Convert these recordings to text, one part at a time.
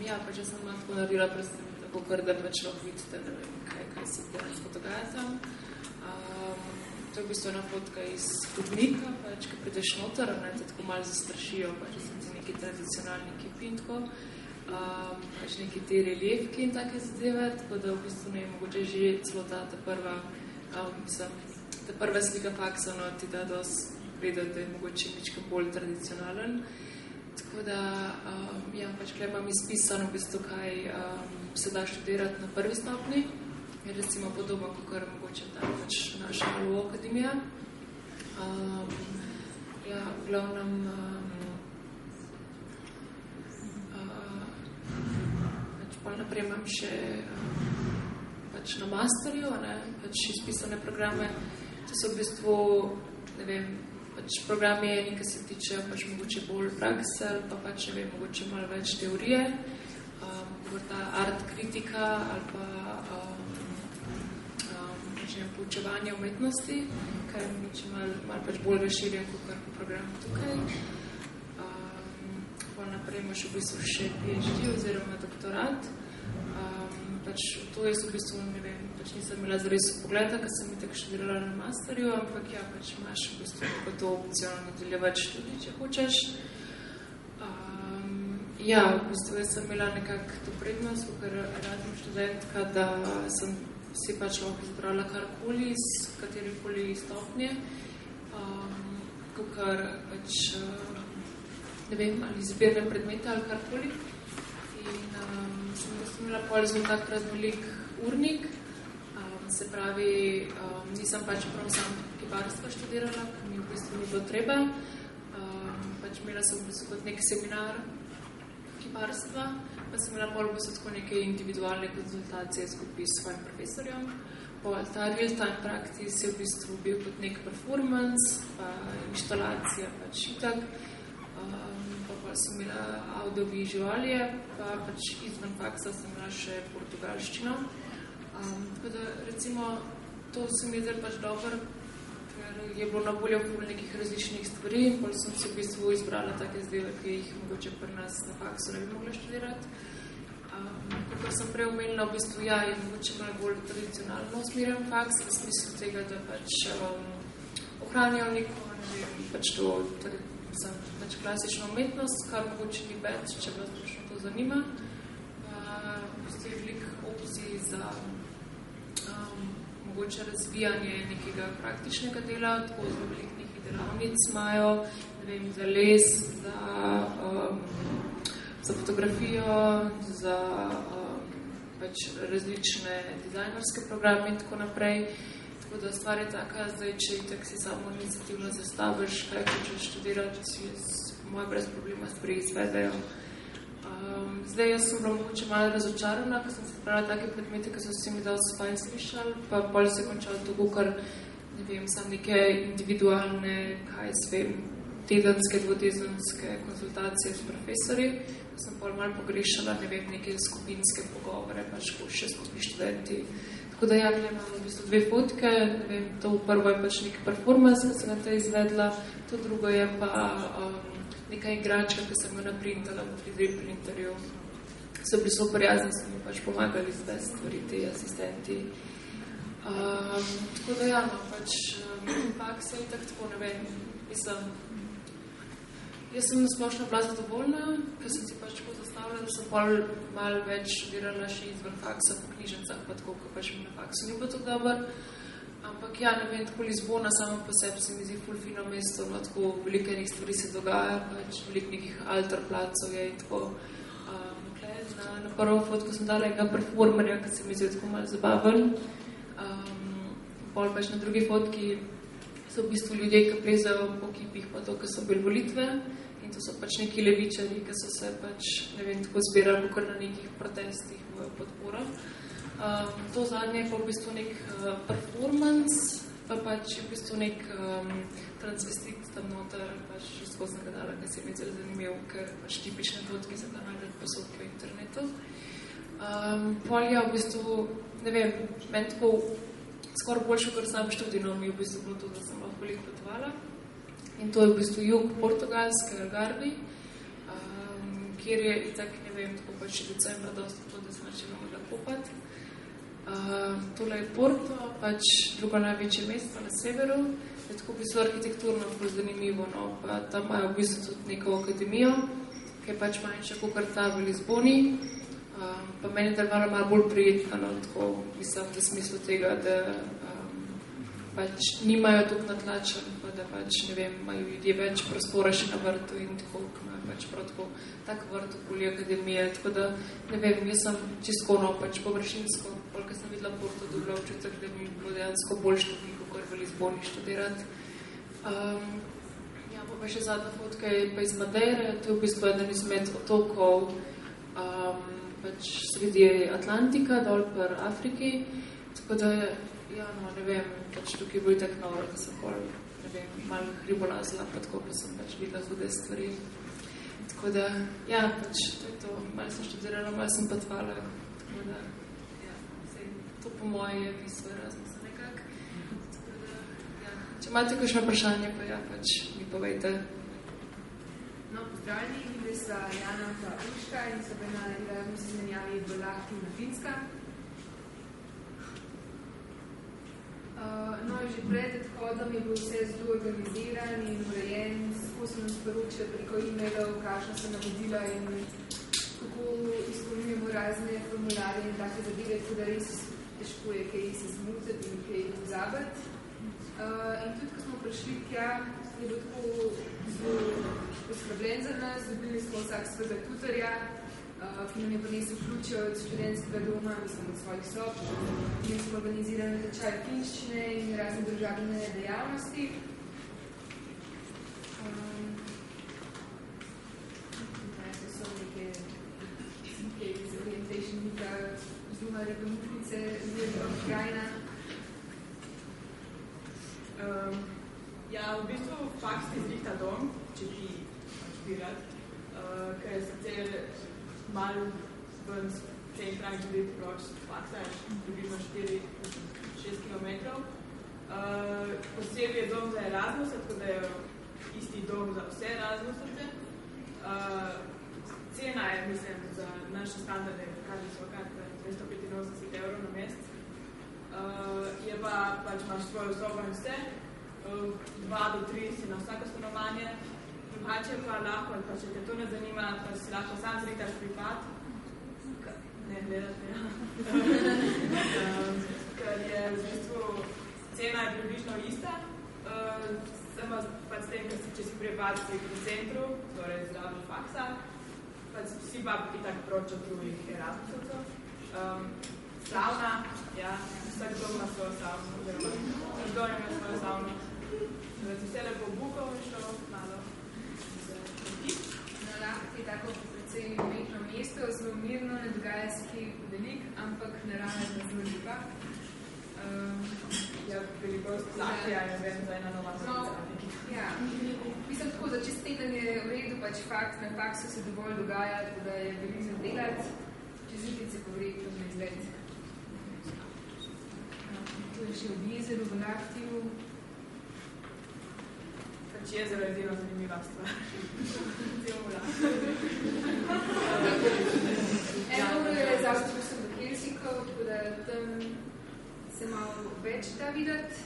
Ja, pač jaz sem malo tako naredila predstavljeno tako, kar da pač lahko vidite, ne vem, kaj se dejansko dogaja tam. To je v bistvu ena fotka iz Klubnika, pač, ki prideš noter, ne, te tako malo zastrašijo, pač so ti neki tradicionalni kipi in tako, pač neki te reliefki in take zadeve, tako da v bistvu ne, mogoče že celo ta prva slika faksa, no, ti da dosti vedeti, da je mogoče mička bolj tradicionalen. Tako da, ja, pač kaj imam izpisano v bistvu, kaj se da študirati na prvi stopni, je recimo podobno, kakor mogoče ta pač naša Malo akademija. Ja, v glavnem, pač pol naprej imam še pač na masterju, ne, pač izpisane programe, to so v bistvu, ne vem, pač programi eni, ki se tiče pač mogoče bolj prakse, ali pa pač, ne vem, mogoče malo več teorije, ta art kritika ali pa poučevanje umetnosti, kar je mogoče malo pač bolj razširjen kot program tukaj. Naprej imaš v bistvu še PhD oziroma doktorat. Pač to jaz v bistvu, ne vem, pač nisem imela zares pogleda, ker sem tako študirala na masterju, ampak ja, pač imaš v bistvu to opcijo nadaljevati študij, če hočeš. Ja, v bistvu jaz sem imela nekako to prednost, ker radim študentka, da sem si pač lahko izbrala karkoli iz katerikoli stopnje, kakor pač, ne vem, ali izbirne predmete ali karkoli. In sem imela pol zelo tak raznolik urnik, se pravi, nisem pač prav sam kiparstvo študirala, ker mi v bistvu ni bilo treba. Pač imela sem v bistvu kot nek seminar kiparstva, pa sem imela pol v bistvu tako neke individualne konzultacije skupaj s svojim profesorjem. Pol ta real-time practice je v bistvu bil kot nek performance, pa inštalacija pač itak. Pa sem imela audio-vizualije, pa pač izven faksa sem imela še portugalščino. Tako da, recimo, to se mi je zdaj pač dobro, ker je bilo na voljo ful nekih različnih stvari in pol sem si v bistvu izbrala take zdele, ki jih mogoče pri nas na faksu ne bi mogla študirati. Kakor sem prej omenila, v bistvu, ja, je mogoče malo bolj tradicionalno usmerjen faks, v smislu tega, da pač ohranijo neko, ne vem, pač to, pač klasično umetnost, kar mogoče ni več, če vas to zanima. V bistvu je veliko opcij za mogoče razvijanje nekega praktičnega dela, tako zelo velikih delavnic imajo, ne vem, za les, za fotografijo, za pač različne dizajnerske programe in tako naprej. Tako da stvar je taka, zdaj, če itak si samo iniciativno zastaviš, kaj hočeš študirati, moje brez problema stvari izvedejo. Zdaj, jaz sem bila mogoče malo razočarana, ko sem se spravila take predmete, ki so se mi dal fajn slišali, pa pol se je končalo tako, kar, ne vem, sam neke individualne, kaj svem, tedenske, dvotedenske konsultacije s profesori, ko sem pol malo pogrešala, ne vem, neke skupinske pogovore, pač še skupni študenti. Tako da ja, imam v bistvu dve fotke, ne vem, to prvo je pač nek performance, ki sem na te izvedla, to drugo je pa neka igračka, ki sem jo naprintala v 3D printerju. So bili super jazni, so mi pač pomagali izvesti stvari, te asistenti. Tako da ja, no, pač faksa je tako, ne vem, mislim, jaz sem splošno bila zadovoljna, ker sem si pač tako zastavila, da sem pol malo več študirala še izven faksa po knjižnicah, pa tako, ko pač mi na faksu ni bilo tako dober. Ampak ja, ne vem, tako Lizbona samo po sebi se mi zdi ful fino mesto, no, tako veliko enih stvari se dogaja, pač veliko nekih alterplacov je in tako. Na prvo fotko sem dala enega performerja, ki se mi zdi tako malo zabaven. Pol pač na drugi fotki so v bistvu ljudje, ki plezajo po kipih, pa to, ki so bili volitve. In to so pač neki levičari, ki so se pač, ne vem, tako zbirali kakor na nekih protestih v podporo. To zadnje je pa v bistvu nek performance, pa pač je v bistvu nek transvestit tam noter, pač skozi nagadala, ki se mi zelo zanimiv, ker pač tipične fotke se da najdeti posod po internetu. Polja v bistvu, ne vem, meni tako skoraj boljše, kar sam študijno mi je v bistvu bilo to, da sem lahko veliko potovala. In to je v bistvu jug Portugalske, Algarve, kjer je itak, ne vem, tako pač decembra dosti to, da sem še mogla kopati. Tole je Porto, pač drugo največje mesto na severu, je tako v bistvu arhitekturno zanimivo, no, pa tam imajo v bistvu tudi neko akademijo, ki je pač manjša kakor ta v Lizboni, pa meni je malo bolj prijetno, no, tako mislim, v smislu tega, da pač nimajo toliko natlačen, pa da pač, ne vem, imajo ljudje več prostora še na vrtu in tako, imajo pač prav tako tak vrt okoli akademije, tako da, ne vem, jaz sem čisto, no, pač površinsko, koliko sem videla Porto, dobila občutek, da mi je bilo dejansko boljš tudi, kakor v Lizboni študirati. Ja, pa še zadnja fotka je pa iz Madeire, to je v bistvu eden izmed otokov pač sredi Atlantika, dol per Afriki, tako da ja, no, ne vem, pač tukaj bo itak noro, da sem pol, ne vem, malo hribolazila, pa tako, pa sem pač videla hude stvari. Tako da, ja, pač to je to, malo sem študirala, malo sem potvala, tako da, ja, to po moje je bistvo Erasmusa nekak. Tako da, ja, če imate kakšno vprašanje, pa ja, pač mi povejte. No, pozdravljeni, mi sva Jana pa Urška in so bi na Erasmus izmenjali v Lahti na Finska. No, že pred odhodom je bil vse zelo organiziran in urejen, skozi nam sporočila preko e-mailov, kakšna so navodila in kako izpolnjujemo razne formularje in take zadeve, tako da res težko je kaj se zmutiti in kaj pozabiti. In tudi, ko smo prišli tja, je bilo tako zelo poskrbljen za nas, dobili smo vsak svojega tutorja, ki nam je prinesel ključe od študentskega doma, mislim, od svojih sob. Mi smo organizirali tečaj finščine in razne družabne dejavnosti. To so neke iz orientation weeka, zunare pomutnice, zelo krajina. Ja, v bistvu faks ti zrihta dom, če ti bi rad, ker je sicer malo ven s centra in tudi proč faksa, približno 4-6 kilometrov. Posebej je dom za Erasmus, tako da je isti dom za vse Erasmusovce. Cena je, mislim, za naše standarde, kar visoka, 285 € na mesec. Je pa, pač imaš svojo sobo in vse, 2 do 3 si na vsako stanovanje. Drugače pa lahko, pa če te to ne zanima, pa si lahko sam zritaš pripad. Ne, gledate, ja. Ker je v bistvu cena je približno ista, samo pač s tem, če si pripad v centru, torej zraven faksa, pač vsi pa itak proč od drugih Erasmusovcev. Savna, ja, vsak dom ima svojo savno, oziroma vzdor ima svojo savno. Vse lepo bukov in šlo malo. Na Lahti je tako precej umetno mesto, zelo mirno, ne dogaja se kaj velik, ampak narava je zelo lepa. Ja, velikost Lahtija je vem za ena nova zgodba. Ja, mislim tako, da čez teden je v redu, pač fakt, na faksu se dovolj dogaja, da je veliko delati, čez jutrice pa verjetno na izgled. To je še v jezeru v Lahtiju. Pač jezero je edino zanimiva stvar. Eno je zavljeno sem do Helsinkov, tako da tam se malo več da videti.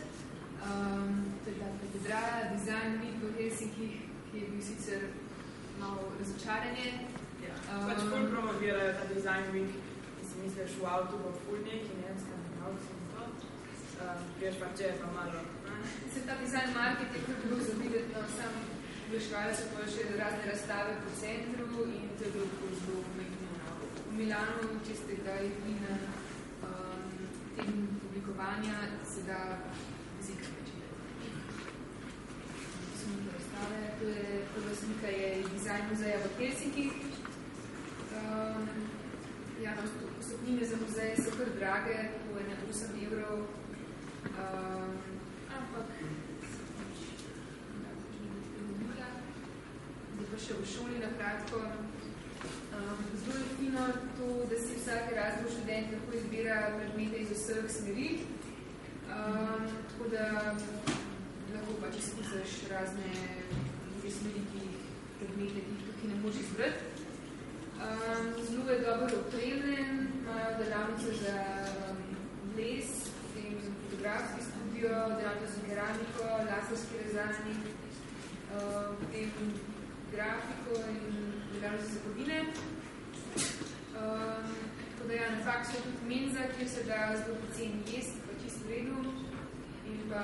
To je ta katedrala, Design Week v Helsinkih, ki je bil sicer malo razočaranje. Ja, pač ful promovirajo ta Design Week, ki si misliš v avtu v Fulnik in jem skandinavci in to. Greš pa če je pa malo. Se ta design market je kar bilo zavideti, no, sam vlešvali so pa še razne razstave po centru in to je bilo zelo umetno. V Milanu, če ste kdaj bili na tem publikovanja, se da zika večiti. To so neke razstave. Prva slika je Design muzeja v Helsinkih. Ja, no, vstopnine za muzeje so kar drage, po 8 €. Ampak zdaj pa še v šoli na kratko. Zelo je fino to, da si vsak Erasmus študent lahko izbira predmete iz vseh smeri. Tako da lahko pač izkusiš razne smeri, predmete, ki jih tukaj ne moš izbrati. grafiko in gledali za Kovine. Tako da na faksu je tudi menza, kjer se da zelo poceni jesti, pa čisto vredu. In pa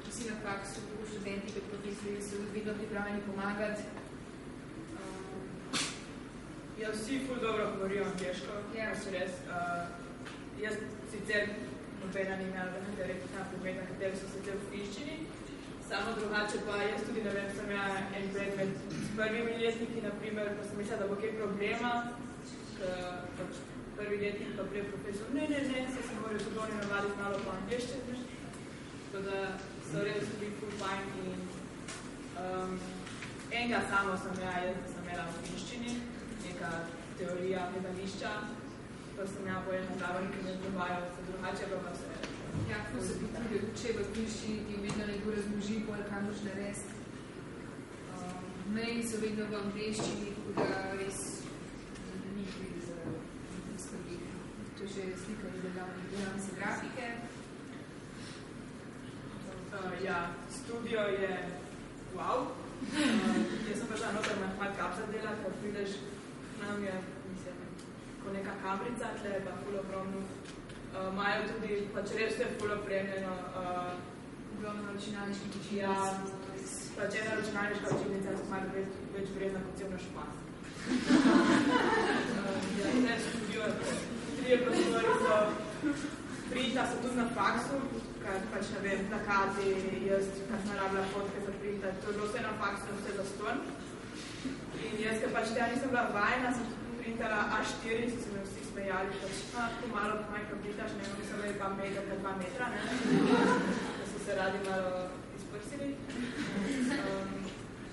vsi na faksu, tako študenti, kot profesori, so vedno pripravljeni pomagati. Ja, vsi ful dobro govorijo angleško, so res. Jaz sicer nobena ni imela, da nekaj reči na predmet, na kateri so sicer v fiščini. Samo drugače pa jaz tudi ne vem, sem ja en predmet s prvimi letniki, naprimer, pa sem mislila, da bo kaj problema, pač prvi letnik pa prej profesor, ne, se morajo tudi oni navaditi malo po angleščini. Tako da so res tudi ful fajn in enega samo sem jaz, da sem imela v fiščini, neka teorija gledališča, pa sem ja bolj nadavljeni, ki me dobajo, se drugače pa vse. Ja, ko se bi tudi uče v fiščini, ti vedno nekdo razloži, bolj kam moš narediti. Meni so vedno v angleščini, tako da res ni vidi za skrbi. To je že slika iz delavne se grafike. Ja, studio je wow. Jaz sem pač noter malo kapsa dela, ko prideš, nam je, mislim, ko neka kamrica, tle je pa ful ogromno. Imajo tudi, pač res je ful opremljeno. Ogromno računalniških učilnic. Ja, pač ena računalniška učilnica je malo več vredna kot cel naš pas. Ja, ne, studio je to. 3 prostori so, printa so tudi na faksu, kaj pač ne vem, plakati, jaz, kaj sem rabila fotke za printa, to je bilo vse na faksu, vse za ston. In jaz, ker pač tega nisem bila vajena, sem printala A4, so se me vsi smejali, pač tako malo majka printaš, ne vem, mislim, da je pa meter, 2 metra, ne, da so se radi malo izprsili.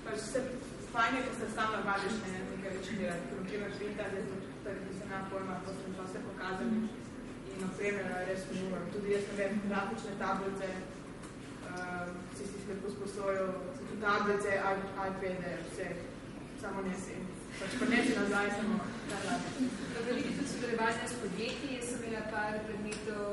Pač se fajn je, ko se sam navadiš, ne, nekaj več delati, ker naprimer printa, jaz sem na pojma, ko sem pa vse pokazali in opremljeno je res uživno. Tudi jaz ne vem, grafične tablice, si lepo sposojo, tablice, iPade, vse, samo nesi. Pač pa nesi nazaj, samo ta radi. Veliki tudi sodelovanja s podjetji, jaz sem imela par predmetov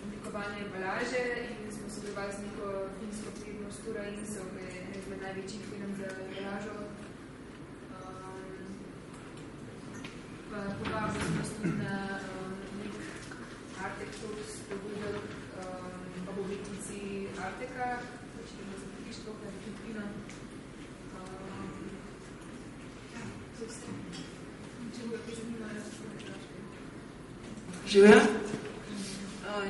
oblikovanja embalaže in smo sodelovali z neko finsko firmo Stura Inso, ki je izmed največjih firm za embalažo. Povabili smo tudi na Artex dogodek ob obletnici Arteka, pač je bilo za potištvo, kar je tudi fino. Če bo kaj zanimajo, so nekaj. Živela?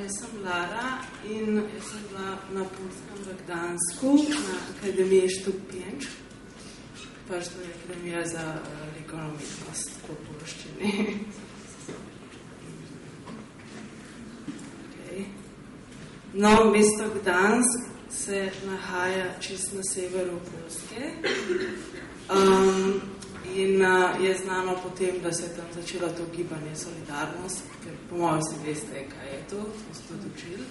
Jaz sem Lara in jaz sem bila na Poljskem v Gdansku na Akademiji Štupijenč. Pač to je Akademija za likovno umetnost po polščini. No, mesto Gdansk se nahaja čisto na severu Poljske in je znano potem, da se je tam začelo to gibanje Solidarnost, ker po mojem si veste, kaj je to, smo se tudi učili,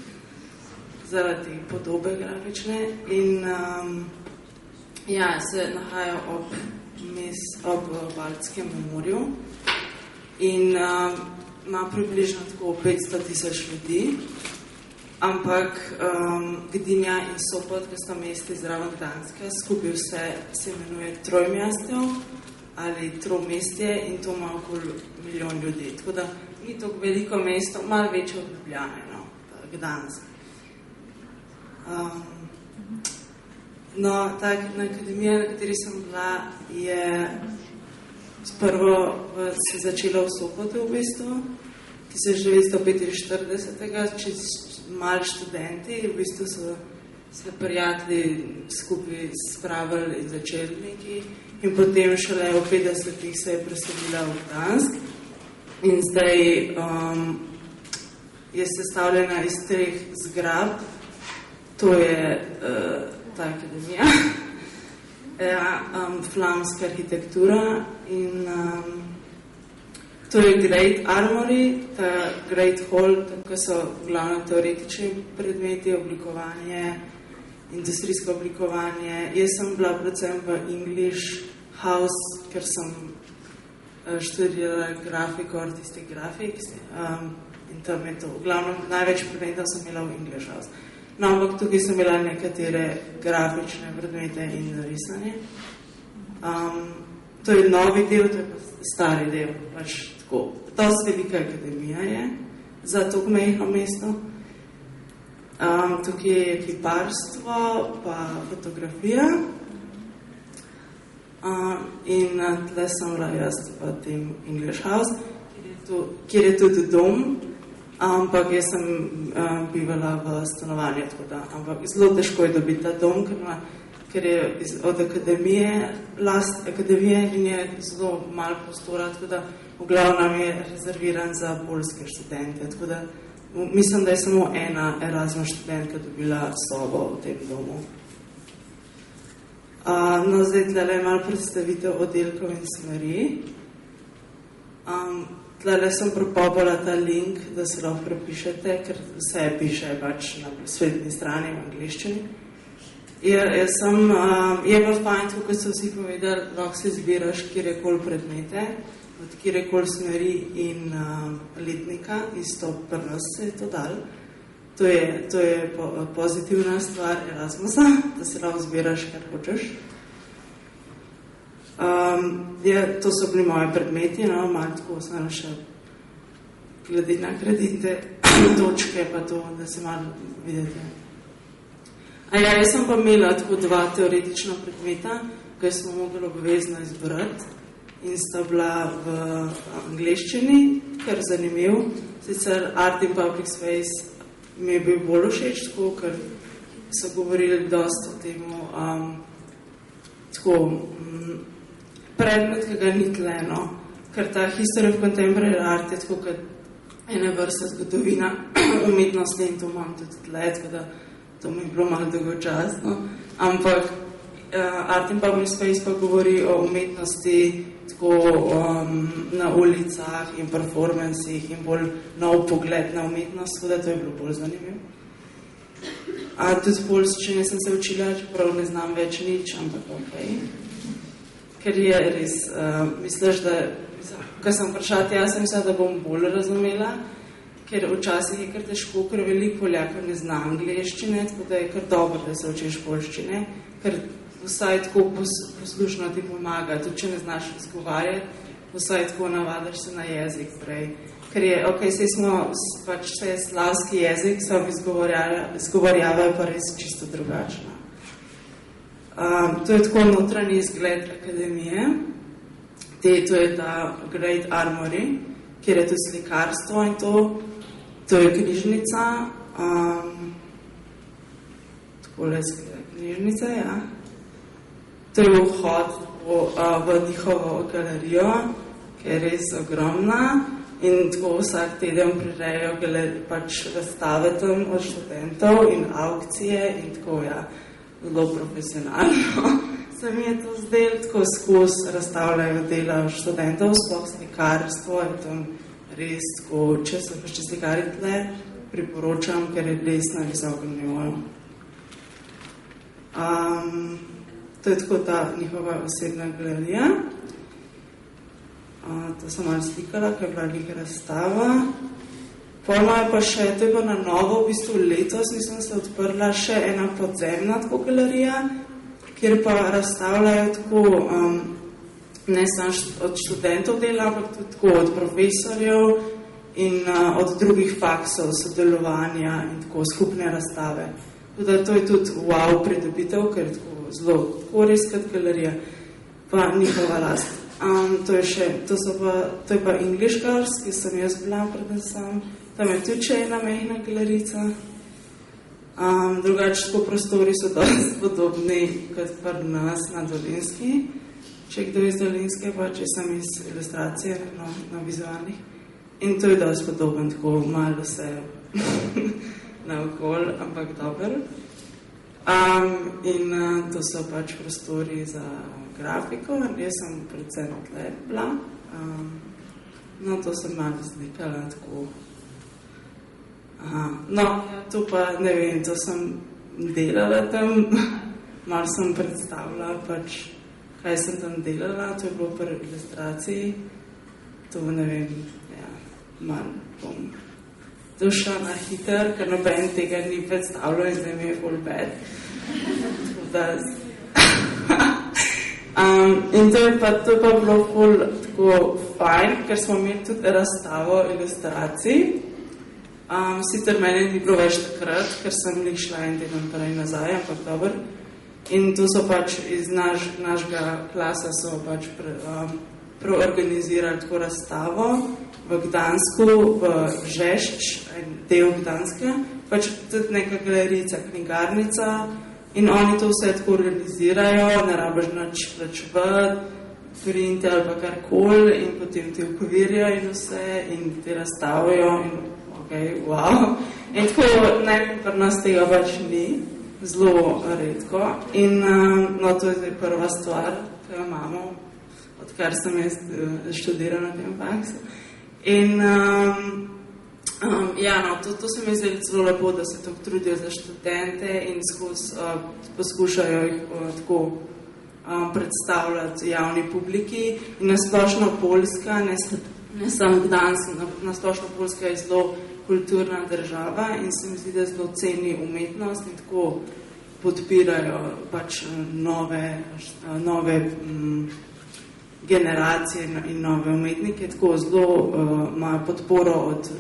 zaradi podobe grafične in ja, se nahaja ob Baltskem morju in ima približno tako 500,000 ljudi. Ampak Gdinja in Sopot, ki sta mesti zraven Gdanske, skupaj vse se imenuje Trojmjastjo ali Tromestje in to ima okoli 1 milijon ljudi. Tako da ni tako veliko mesto, malo večje od Ljubljane, no, Gdansk. No, tak, na akademiji, na kateri sem bila, je sprvo se začela v Sopotu v bistvu, 1945, čez mali študenti, v bistvu so se prijatelji skupaj spravili in začeli neki in potem šele v 50-ih se je preselila v Gdansk in zdaj je sestavljena iz 3 zgradb, to je ta akademija, flamska arhitektura in to je Great Armory, ta Great Hall, tako so glavno teoretični predmeti, oblikovanje, industrijsko oblikovanje. Jaz sem bila predvsem v English House, ker sem študirala grafiko, artistic graphics in tam je to. Glavno, največ predmetov sem imela v English House. No, ampak tukaj sem imela nekatere grafične predmete in risanje. To je novi del, to je pa stari del. Pač tako, dosti velika akademija je za to majhno mesto. Tukaj je kiparstvo, pa fotografija. In tle sem bila jaz v tem English House, kjer je tudi dom, ampak jaz sem bivala v stanovanju, tako da, ampak zelo težko je dobiti ta dom, ker je od akademije in je zelo malo prostora, tako da v glavnem je rezerviran za poljske študente, tako da mislim, da je samo ena Erasmus študentka dobila sobo v tem domu. No, zdaj tlele malo predstavitev oddelkov in smeri. Tlele sem propobala ta link, da se lahko prepišete, ker vse piše pač na spletni strani v angliščini. Je pa fajn, kot so vsi povedali, lahko si izbiraš kjerkoli predmete, od kjerkoli smeri in letnika, isto pri nas se je to dal. To je pozitivna stvar Erasmusa, da se lahko izbiraš, kar hočeš. To so bili moji predmeti, no, malo tako sem še glede na kredite, točke pa to, da se malo vidite. Jaz sem pa imela tako 2 teoretična predmeta, ki smo mogli obvezno izbrati in sta bila v angleščini, kar zanimiv, sicer Art in Public Space mi je bil bolj všeč, tako, ker so govorili dosti o temu, predmet, ki ga ni tleno, ker ta History of Contemporary Art je tako, kot ena vrsta zgodovina umetnosti in to imam tudi tle, tako da to mi je bilo malo dolgočasno, ampak Art in Public Space pa govori o umetnosti tako na ulicah in performancih in bolj nov pogled na umetnost, tako da to je bilo bolj zanimivo. Tudi poljščine sem se učila, čeprav ne znam več nič, ampak okej. Ker je res, misliš, da, ko sem prišla tja, sem mislila, da bom bolj razumela, ker včasih je kar težko, ker veliko Poljakov ne zna angleščine, tako da je kar dobro, da se učiš poljščine, ker vsaj tako poslušno ti pomaga, tudi če ne znaš izgovarjati, vsaj tako navadaš se na jezik prej. Ker je, saj smo pač vse slavski jezik, so izgovarjava pa res čisto drugačna. To je tako notranji izgled akademije. To je ta Great Armory, kjer je tudi slikarstvo in to je knjižnica. Takole izgleda knjižnica, ja. To je vhod v njihovo galerijo, ki je res ogromna in tako vsak teden prirejo pač razstave tam od študentov in aukcije in tako, ja, zelo profesionalno se mi je to zdelo, tako skozi razstavljajo dela študentov, sploh slikarstvo je tam res tako, če so pa še slikari tle, priporočam, ker je res na visokem nivoju. To je tako ta njihova osebna galerija. To sem malo slikala, ker je bila njih razstava. Pojma je pa še, to je pa na novo, v bistvu letos, mislim, se odprla še ena podzemna tako galerija, kjer pa razstavljajo tako, ne samo od študentov dela, ampak tudi tako od profesorjev in od drugih faksov sodelovanja in tako skupne razstave. Tako da to je tudi wow pridobitev, ker je tako zelo tako res kot galerija, pa njihova last. To je pa English Girls, ki sem jaz bila predvsem. Tam je tudi še ena majhna galerica. Drugače, tako prostori so dosti podobni kot pri nas na Dolinski. Če kdo iz Dolinske, pa če sem iz ilustracije na vizualnih. In to je dosti podoben, tako malo se naokol, ampak dober. In to so pač prostori za grafiko, jaz sem predvsem tle bila. No, to sem malo slikala tako. No, to pa, ne vem, to sem delala tam, malo sem predstavila pač, kaj sem tam delala, to je bilo pri ilustraciji. To, ne vem, ja, malo bom došla na hiter, ker noben tega ni predstavljal in zdaj mi je full bad. In to je pa bilo ful tako fajn, ker smo imeli tudi razstavo ilustracij. Sicer meni ni bilo več takrat, ker sem šla en teden prej nazaj, ampak dobro. In tu so pač iz našega klasa so pač organizirali tako razstavo v Gdansku, v Žešč, del Gdanska, pač tudi neka galerica, knjigarnica in oni to vse tako organizirajo, ne rabiš nič plačevati, printe ali pa karkoli in potem te ukvirjajo in vse in te razstavijo in okej, wow. In tako najprej pri nas tega pač ni, zelo redko in no, to je zdaj prva stvar, ki jo imamo, odkar sem jaz študirala na tem faksu. In ja, no, to se mi zdi zelo lepo, da se tako trudijo za študente in poskušajo jih tako predstavljati javni publiki. In nasplošno Poljska, ne samo Gdansk, nasplošno Poljska je zelo kulturna država in se mi zdi, da zelo ceni umetnost in tako podpirajo pač nove generacije in nove umetnike, tako zelo imajo podporo od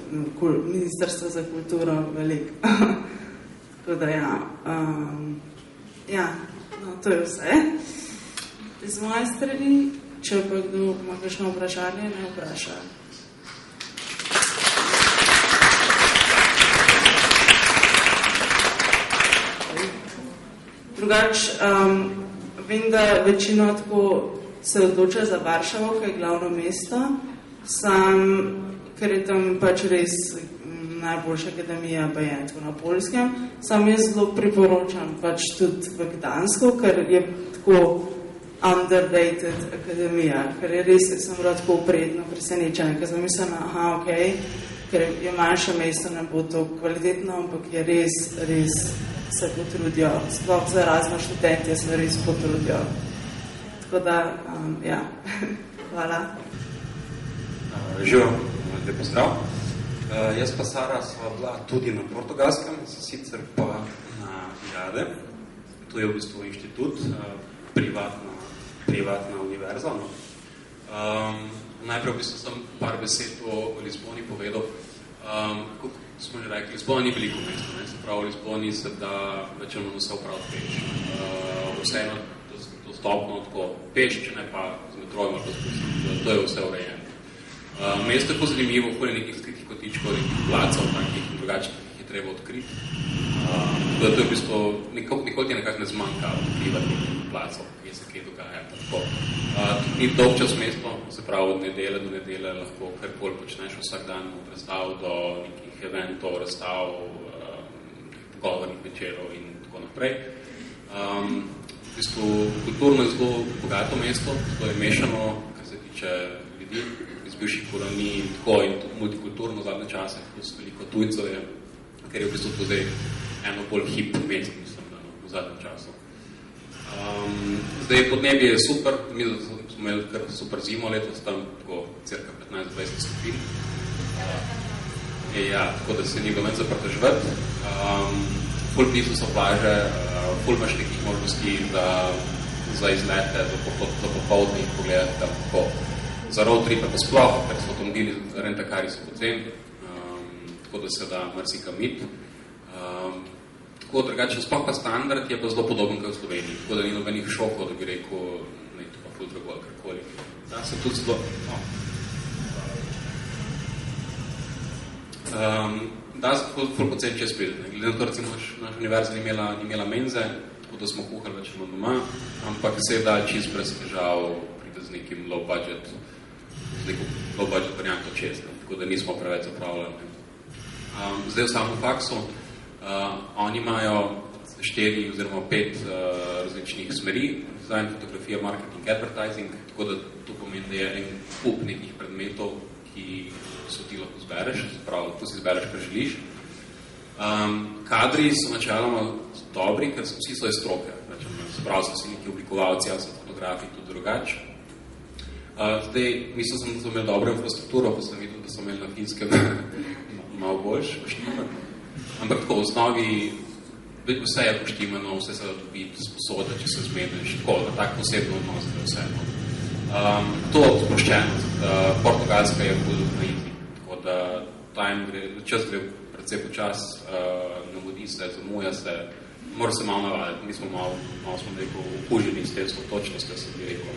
Ministrstva za kulturo veliko. Tako da ja, no, to je vse. Z moje strani, če pa kdo ima kakšno vprašanje, ne vpraša. Drugač, vem, da večino tako se odloča za Varšavo, ki je glavno mesto, ker je tam pač res najboljša akademija tako na Poljskem. Sam jaz zelo priporočam pač tudi v Gdansku, ker je tako underrated akademija, ker je res, sem bila tako prijetno presenečena, ker sem mislila, okej, ker je manjše mesto, ne bo to kvalitetno, ampak je res se potrudijo, sploh za razno študentje se res potrudijo. Tako da, ja, hvala. Živo, lepo zdrav. Jaz pa Sara sva bila tudi na Portugalskem, sicer pa na Jade. To je v bistvu inštitut, privatna univerza. No. Najprej v bistvu sem par besed o Lizboni povedal. Kako smo že rekli, Lizbona ni veliko mesto, ne? Se pravi, v Lizboni se da večino vse upraviti peš. Vseeno dostopno tako peš, če ne pa z metrojem ali pa spustim. To je vse urejeno. Mesto je pa zanimivo, okolje nekih skritih kotičkov, nekih placov, takih in drugačnih, ki je treba odkriti. To je v bistvu, nikoli ti nekako ne zmanjka odkrivati nekih placov, ki se kaj dogaja. Ni dolg čas mesto, se pravi od nedelje do nedelje lahko karkoli počneš vsak dan, od razstav do nekih eventov, razstav, pogovornih večerov in tako naprej. V bistvu kulturno je zelo bogato mesto, to je mešano, kar se tiče ljudi iz bivših kolonij, tako in tudi multikulturno v zadnje čase, plus veliko tujcev je, ker je v bistvu to zdaj eno bolj hip mesto, mislim, v zadnjem času. Zdaj podnebje je super, mi smo imeli kar super zimo letos, tam tako cirka 15-20 stopinj. Ja, tako da se ni bilo več zaprte živeti. Ful blizu so plaže, ful imaš nekih možnosti za izlete, za popoldne in pogledati tam tako. Za road tripe pa sploh, ker so avtomobili, rentakari so poceni, tako da se da marsikam iti. Tako drugače, sploh pa standard je pa zelo podoben kot v Sloveniji, tako da ni nobenih šokov, da bi rekel, ne, to pa ful drugo ali karkoli. Da se tudi zelo... Da se ful poceni čez prideti. Glede na to, recimo, naša univerza ni imela menze, tako da smo kuhali več doma, ampak se da čist brez težav pride z nekim low budget varianto čez, tako da nismo preveč zapravljali. Zdaj v samem faksu, oni imajo 4 oziroma 5 različnih smeri, design, fotografija, marketing, advertising, tako da to pomeni, da je en kup nekih predmetov, ki so ti lahko zbereš, to si zbereš, kar želiš. Kadri so načeloma dobri, ker vsi so iz stroke, sprav so si neki oblikovalci, ali so fotografi, tudi drugače. Zdaj, mislil sem, da so imeli dobro infrastrukturo, pa sem videl, da so imeli na Finskem malo boljš, ampak tako v osnovi vse je poštimano, vse se da dobiti sposode, če se zmeniš, tako, da tak posebno odnos je vse. To sproščenost. Portugalska je bolj naivni, tako da čas gre predvsej počas, navodi se, zamuja se, mora se malo navaditi. Mi smo malo smo rekel, okuženi s tem točnostjo, se bi rekel.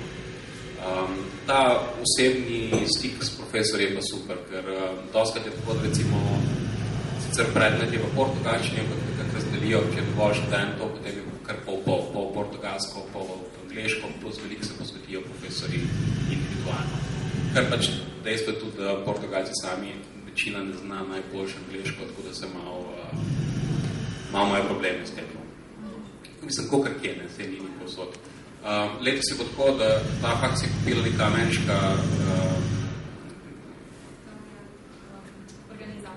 Ta osebni stik s profesorjem je pa super, ker doskrat je tako, da recimo sicer predmet je v portugalščini, ampak nekako razdelijo, če je dovolj študentov, potem je kar pol portugalsko, pol angleško, plus veliko se posvetijo profesori individualno. Kar pač dejstvo je tudi, da portugalci sami večina ne zna najboljše angleško, tako da se malo imajo probleme s tem. Mislim, kakor kje, ne, se ni povsod. Letos je bo tako, da ta fakt je kupila neka ameriška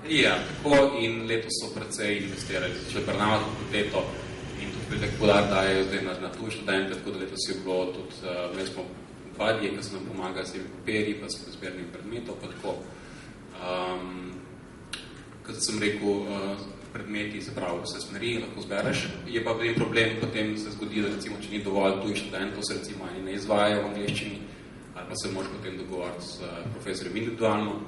ja, tako in letos so precej investirali. Začeli prenavati fakulteto in tudi pridek podar dajo zdaj na tuj študente, tako da letos je bilo tudi, mi smo vadje, ki se nam pomaga s temi papirji, pa s zbernim predmetov, pa tako. Kot sem rekel, predmeti, se pravi, vse smeri, lahko zbereš. Je pa problem, potem se zgodi, da recimo, če ni dovolj tuj študentov, se recimo ani ne izvajajo v angleščini, ali pa se moraš potem dogovarjati s profesorjem individualno.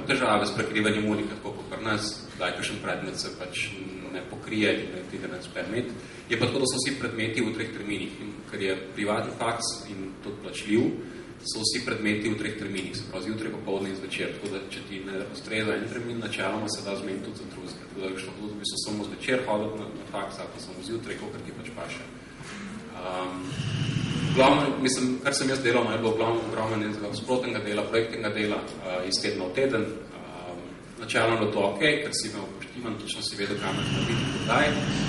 Težave s prekrivanjem unika, tako kot pri nas, da je kakšen predmet se pač ne pokrije, ne pride na predmet. Je pa tako, da so vsi predmeti v 3 terminih, ker je privatni faks in tudi plačljiv, so vsi predmeti v 3 terminih, se pravi zjutraj, popoldne in zvečer, tako da če ti ne ustreza en termin, načeloma se da zmeniti tudi za drugega, tako da šlo tudi bi so samo zvečer hoditi na faks, ali pa samo zjutraj, kolikor ti pač paše. Glavno, mislim, kar sem jaz delal, je bilo ogromno sprotnega dela, projektnega dela iz tedna v teden. Načelno je to ok, ker si imel poštiman, točno si vedel, kam je biti in kdaj.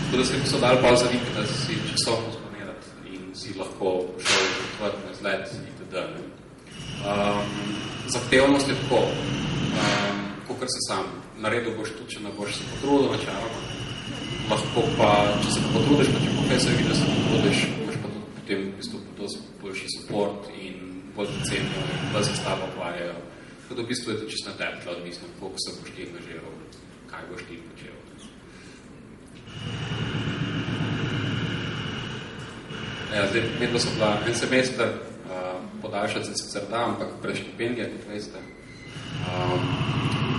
Tako da se je dal pa za vikend, da si časovno splanirati in si lahko šel potvrt na izlet itd. Zahtevnost je tako, kakor se sam. Naredil boš tudi, če ne boš se potrudil načeloma. Lahko pa, če se potrudiš, pa če profesor vidi, da se potrudiš, potem v bistvu boljši support in bolj cenjo in bolj se s tabo ukvarjajo. Tako da v bistvu je to čisto na tebi, odvisno, koliko se boš ti angažiral, kaj boš ti počel. Ja, zdaj, medlo so bila en semester, podaljšati se sicer da, ampak brez štipendija, kot veste.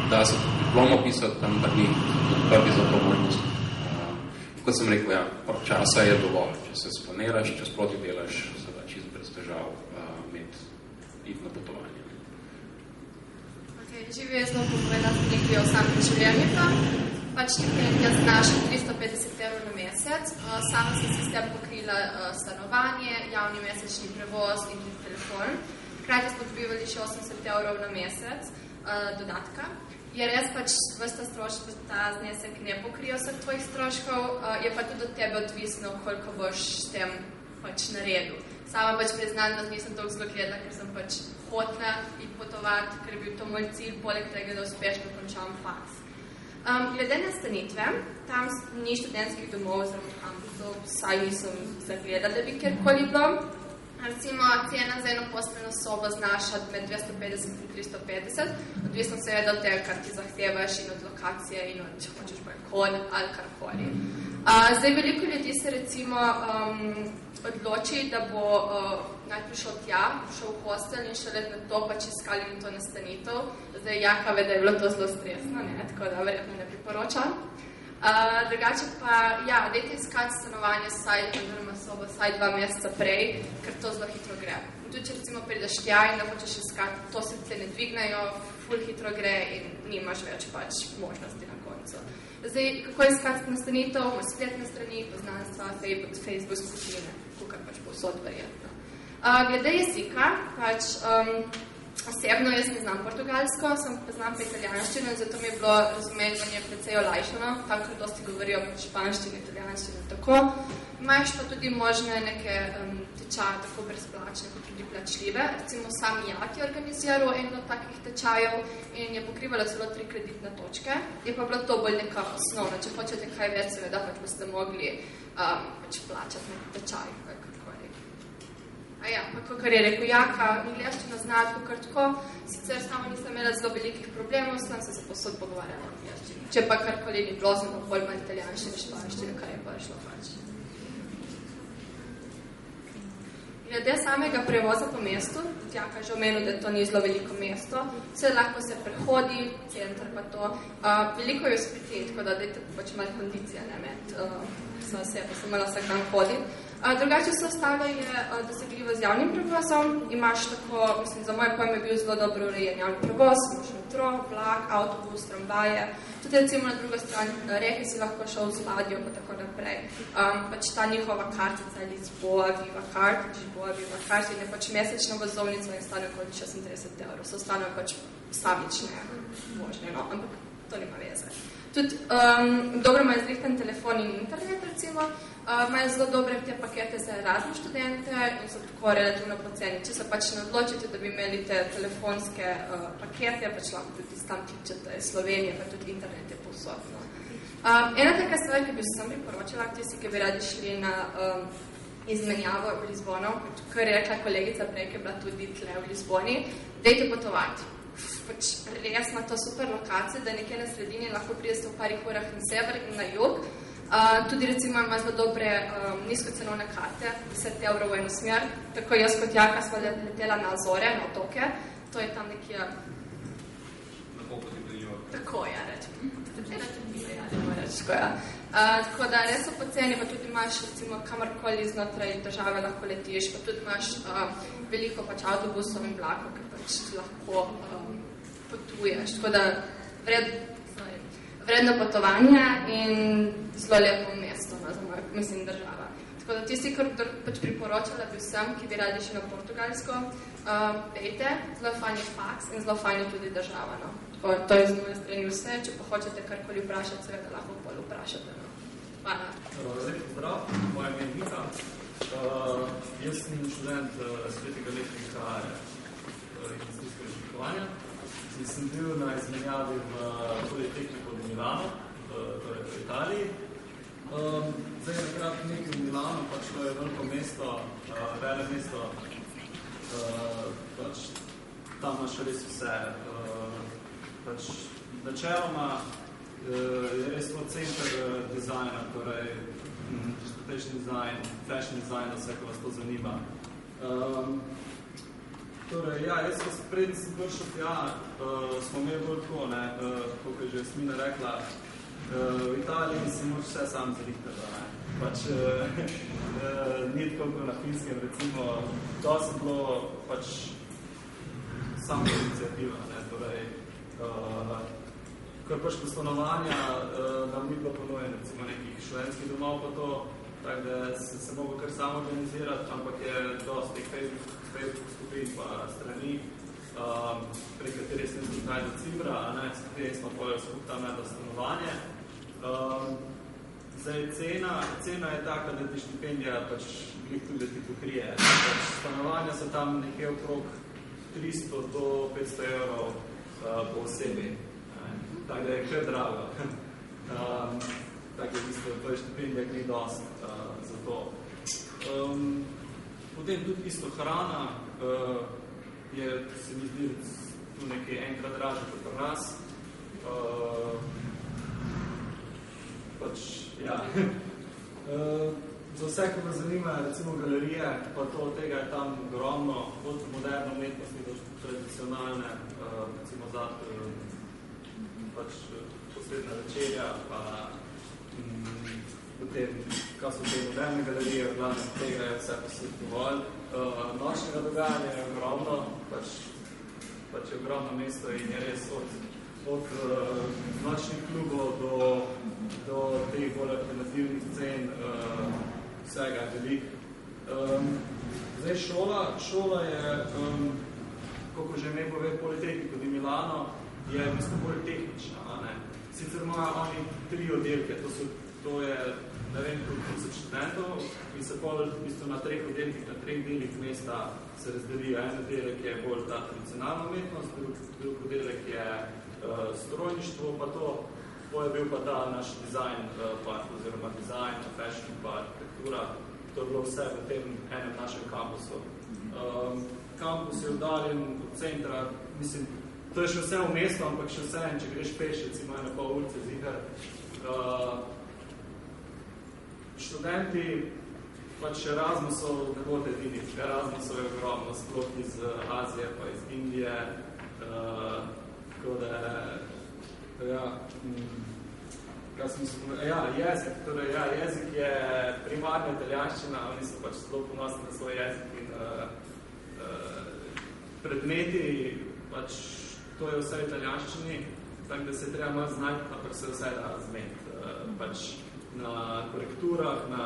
Da se diplomo pisati, tam pa ni prvi za to možnost. Kot sem rekel, ja, časa je dovolj. Če se splaniraš, če sproti delaš, se da čisto brez težav iti na potovanje. Okay, živi jaz lahko povedati nekaj o samem življenju. Pač štipendija znaša 350 € na mesec. Sama sem si s tem pokrila stanovanje, javni mesečni prevoz in tudi telefon. Hkrati smo dobivali še 80 € na mesec dodatka. Je res pač vrsta stroškov, ta znesek ne pokrije vseh tvojih stroškov, je pa tudi od tebe odvisno, koliko boš s tem pač naredil. Sama pač priznam, da nisem toliko zelo gledala, ker sem pač hotela iti potovati, ker je bil to moj cilj, poleg tega, da uspešno končam faks. Glede nastanitve, tam ni študentskih domov oziroma kampusov, saj nisem zagledala, da bi kjerkoli bilo. Recimo, cena za eno posteljno sobo znaša med 250 in 350, odvisno seveda od tega, kar ti zahtevaš in od lokacije in od, če hočeš balkon ali karkoli. Zdaj, veliko ljudi se recimo odloči, da bo najprej šel tja, šel v hostel in šele na to pač iskali in to nastanitev. Zdaj, Jaka ve, da je bilo to zelo stresno, ne? Tako da verjetno ne priporočam. Drugače pa, ja, dajte iskati stanovanje oziroma sobo vsaj 2 meseca prej, ker to zelo hitro gre. In tudi, če recimo prideš tja in da hočeš iskati, to se cene dvignajo, ful hitro gre in nimaš več pač možnosti na koncu. Zdaj, kako iskati nastanitev, spletne strani, poznanstva, Facebook skupine, kukar pač povsod verjetno. Glede jezika, pač osebno jaz ne znam portugalsko, sem pa znam pa italijanščino in zato mi je bilo razumevanje precej olajšano, tam kar dosti govorijo španščino, italijanščino in tako. Imaš pa tudi možne neke tečaje, tako brezplačne, kot tudi plačljive. Recimo sam JAT je organiziral eno od takih tečajev in je pokrivala celo 3 kreditne točke. Je pa bila to bolj neka osnovna. Če hočete kaj več, seveda pač boste mogli pač plačati neki tečaj, kakorkoli. kakor je rekel Jaka, angleščino znati, kakor tako, sicer samo nisem imela zelo velikih problemov, sem se posod pogovarjala v angleščini. Če pa karkoli ni bilo, sem bolj malo italijanščine, španščine, kar je pa šlo pač. Glede samega prevoza po mestu, Jaka že omenil, da to ni zelo veliko mesto, vse lahko se prehodi, center pa to. Veliko je v Spliti, tako da dajte pač malo kondicije, ne med vse, pa sem malo vsak dan hoditi. Drugače vse ostalo je dosegljivo z javnim prevozom. Imaš tako, mislim, za moje pojme je bil zelo dobro urejen javni prevoz, imaš metro, vlak, avtobus, tramvaje. Tudi recimo na drugo stran reke si lahko šel z ladjo pa tako naprej. Pač ta njihova kartica Lisboa Viva Card, in je pač mesečna vozovnica in stane okoli 36 €. So ostane pač samične vožnje, no, ampak to nima veze. Tudi dobro imajo zrihten telefon in internet, recimo. Imajo zelo dobre te pakete za razne študente in so tako relativno poceni. Če se pač ne odločite, da bi imeli te telefonske pakete, pač lahko tudi tam kličete Slovenije, pa tudi internet je povsod. Ena taka stvar, ki bi se sam priporočila, tisti, ki bi radi šli na izmenjavo v Lizbono, kar je rekla kolegica prej, ki je bila tudi tle v Lizboni, dejte potovati. Pač res ima to super lokacije, da nekje na sredini lahko pridete v parih urah na sever in na jug. Tudi recimo ima zelo dobre nizkocenovne karte, 10 € v eno smer. Tako jaz kot Jaka sva letela na Azore, na otoke. To je tam nekje... Na koliko ti bližo? Tako, ja, rečem. Tako da res so poceni, pa tudi imaš recimo kamorkoli znotraj države lahko letiš, pa tudi imaš veliko pač avtobusov in vlakov, ki pač lahko potuješ. Tako da vredno potovanje in zelo lepo mesto, no, za mojo, mislim, država. Tako da tisti, kar pač priporočala bi vsem, ki bi radi šli na Portugalsko, pejte, zelo fajn je faks in zelo fajn je tudi država, no. Tako, to je z moje strani vse, če pa hočete karkoli vprašati, seveda lahko bolj vprašate, no. Hvala. Lep pozdrav, moje ime je Mika. Jaz sem študent svetega letnika investicijskega oblikovanja. Sem bil na izmenjavi v Politehniku v Milano, torej v Italiji. Zdaj nakrat nekaj v Milano, pač to je veliko mesto, vele mesto, pač tam imaš res vse. Pač načeloma je res to center dizajna, torej transportation design, fashion design, vse, ko vas to zanima. Torej, ja, jaz sem prednji sem prišel tja, smo imeli bolj tako, ne, kot je že Jasmina rekla, v Italiji si moraš vse sam zrihtati, ne. Pač ni tako kot na Finskem, recimo, to se bilo pač samo iniciativa, ne, torej, kar pač po stanovanja nam ni bilo ponujen, recimo, nekih študentskih domov pa to, tako da se mogo kar samo organizirati, ampak je dosti Facebook skupin pa strani, prek kateri sem tukaj do Cibra, a ne, s kateri smo pojeli skupaj tam eno stanovanje. Zdaj, cena je taka, da ti štipendija pač glih tudi ti pokrije. Pač stanovanja so tam nekje okrog 300 do 500 € po osebi. Tako da je kar drago. Tako da v bistvu to je štipendija, ki ni dost za to. Potem tudi isto hrana je, se mi zdi, tu nekaj enkrat draže kot pri nas. Pač, ja. Za vse, ko me zanima, recimo galerije, pa to tega je tam ogromno, od moderne umetnosti do tradicionalne, recimo pač posledna večerja, pa potem, kaj so te moderne galerije, glavne tega je vse posebno dovolj. Nočnega dogajanja je ogromno, pač je ogromno mesto in je res od nočnih klubov do teh bolj alternativnih scen, vsega je veliko. Zdaj šola je, kako že ime pove, Politehniku di Milano, je v bistvu bolj tehnična, ne. Sicer imajo oni 3 oddelke, to je, ne vem, koliko 1000 študentov in se pol v bistvu na 3 oddelkih, na 3 delih mesta se razdelijo. En oddelek je bolj ta tradicionalna umetnost, drug oddelek je strojništvo, pa to je bil pa ta naš design part, oziroma design, fashion pa arhitektura. To je bilo vse v tem enem našem kampusu. Kampus je oddaljen od centra, mislim, to je še vse v mestu, ampak še vse, če greš peš, recimo eno pol ulice zihar. Študenti, pač Erasmusov ne bote videti. Erasmusov je ogromno, sploh iz Azije, pa iz Indije. Tako da, ja, kaj sem se povedal? Ja, jezik, torej, ja, jezik je primarna italijanščina, oni so pač zelo ponosni na svoj jezik in predmeti, pač to je vse v italijanščini, tako da se treba malo znati, ampak se vse da razumeti. Pač na korekturah, na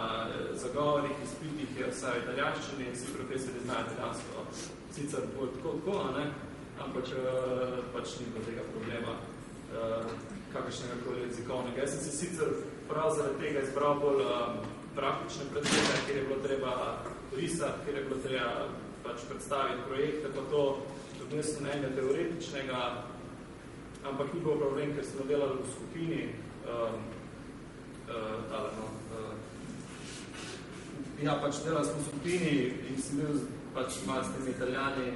zagovorih, izpitih je vse v italijanščini, vsi profesori znajo italijansko, sicer bolj tako, a ne? Ampak pač ni bilo tega problema kakšnega koli jezikovnega. Jaz sem se sicer prav zaradi tega izbral bolj praktične predmete, kjer je bilo treba risati, kjer je bilo treba pač predstaviti projekte, pa to odnesno enega teoretičnega, ampak ni bilo problem, ker smo delali v skupini, pač delali smo v skupini in sem bil pač malo s temi Italijani,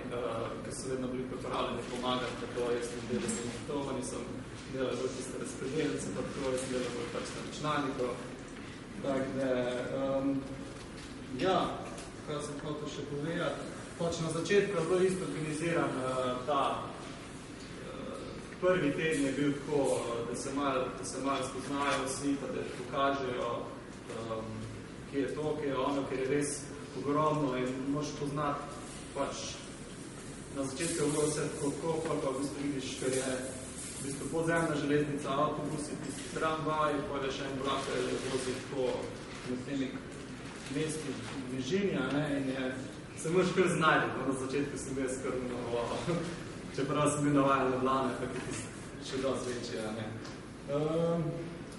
ki so vedno bili pripravljeni pomagati, tako jaz sem delal z monitovanji, sem delal bolj tiste razpredelnice, pa tako jaz delal bolj pač na računalniku. Tako da, ja, kaj sem hotel še povedati, pač na začetku je bilo isto organiziran ta prvi teden je bil tako, da se malo spoznajo vsi, pa da pokažejo, kje je to, kje je ono, kjer je res ogromno in moraš poznati pač na začetku je bilo vse tako, pa v bistvu vidiš, ker je v bistvu podzemna železnica, avtobusi, tisti tramvaj, pa je še en vlak, ki je vozi tako med temi mesti bližinja, ne, in je, se moraš kar znajti, na začetku sem bil skrbno, čeprav sem bil navajen na Blane, tako je še dosti večje, ne.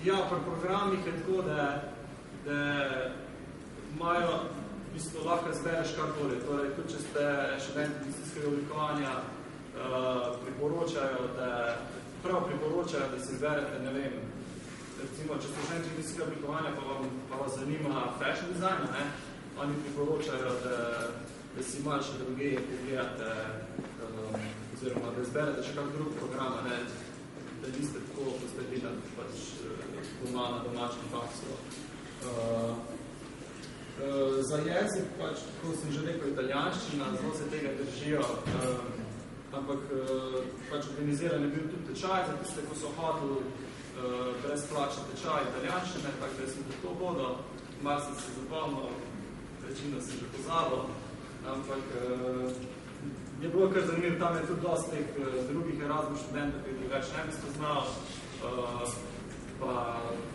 Ja, pri programih je tako, da imajo v bistvu lahko izbereš karkoli. Torej, tudi če ste študenti industrijskega oblikovanja, priporočajo, da si izberete, ne vem, recimo, če ste študenti industrijskega oblikovanja, pa vas zanima fashion design, ne, oni priporočajo, da si malo še druge pogledate, oziroma da izberete še kak drug program, ne, da niste tako, ko ste delati pač doma na domačnem faksu. Za jezik, pač, tako sem že rekel, italijanščina, zelo se tega držijo, ampak pač organiziran je bil tudi tečaj, za tiste, ko so hoteli brezplačni tečaj italijanščine, tako da sem to vodil, malo sem se zapomnil, večino sem že pozabil, ampak je bilo kar zanimivo, tam je tudi dosti teh drugih Erasmus študentov, ki drugače ne bi spoznal, pa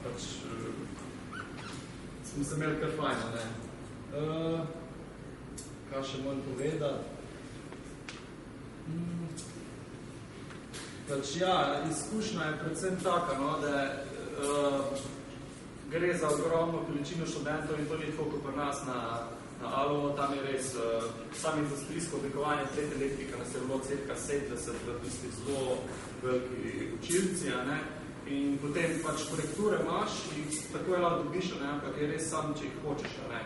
pač smo se imeli kar fajno, ne. Kaj še moram povedati? Pač ja, izkušnja je predvsem taka, no, da gre za ogromno količino študentov in to ni tako kot pri nas na ALO, tam je res sam industrijsko oblikovanje tretje elektrika, nas je bilo cirka 70 v tisti zelo veliki učilci, ne. In potem pač korekture imaš in tako je lahko dobiš, ne, ampak je res sam, če jih hočeš, ne.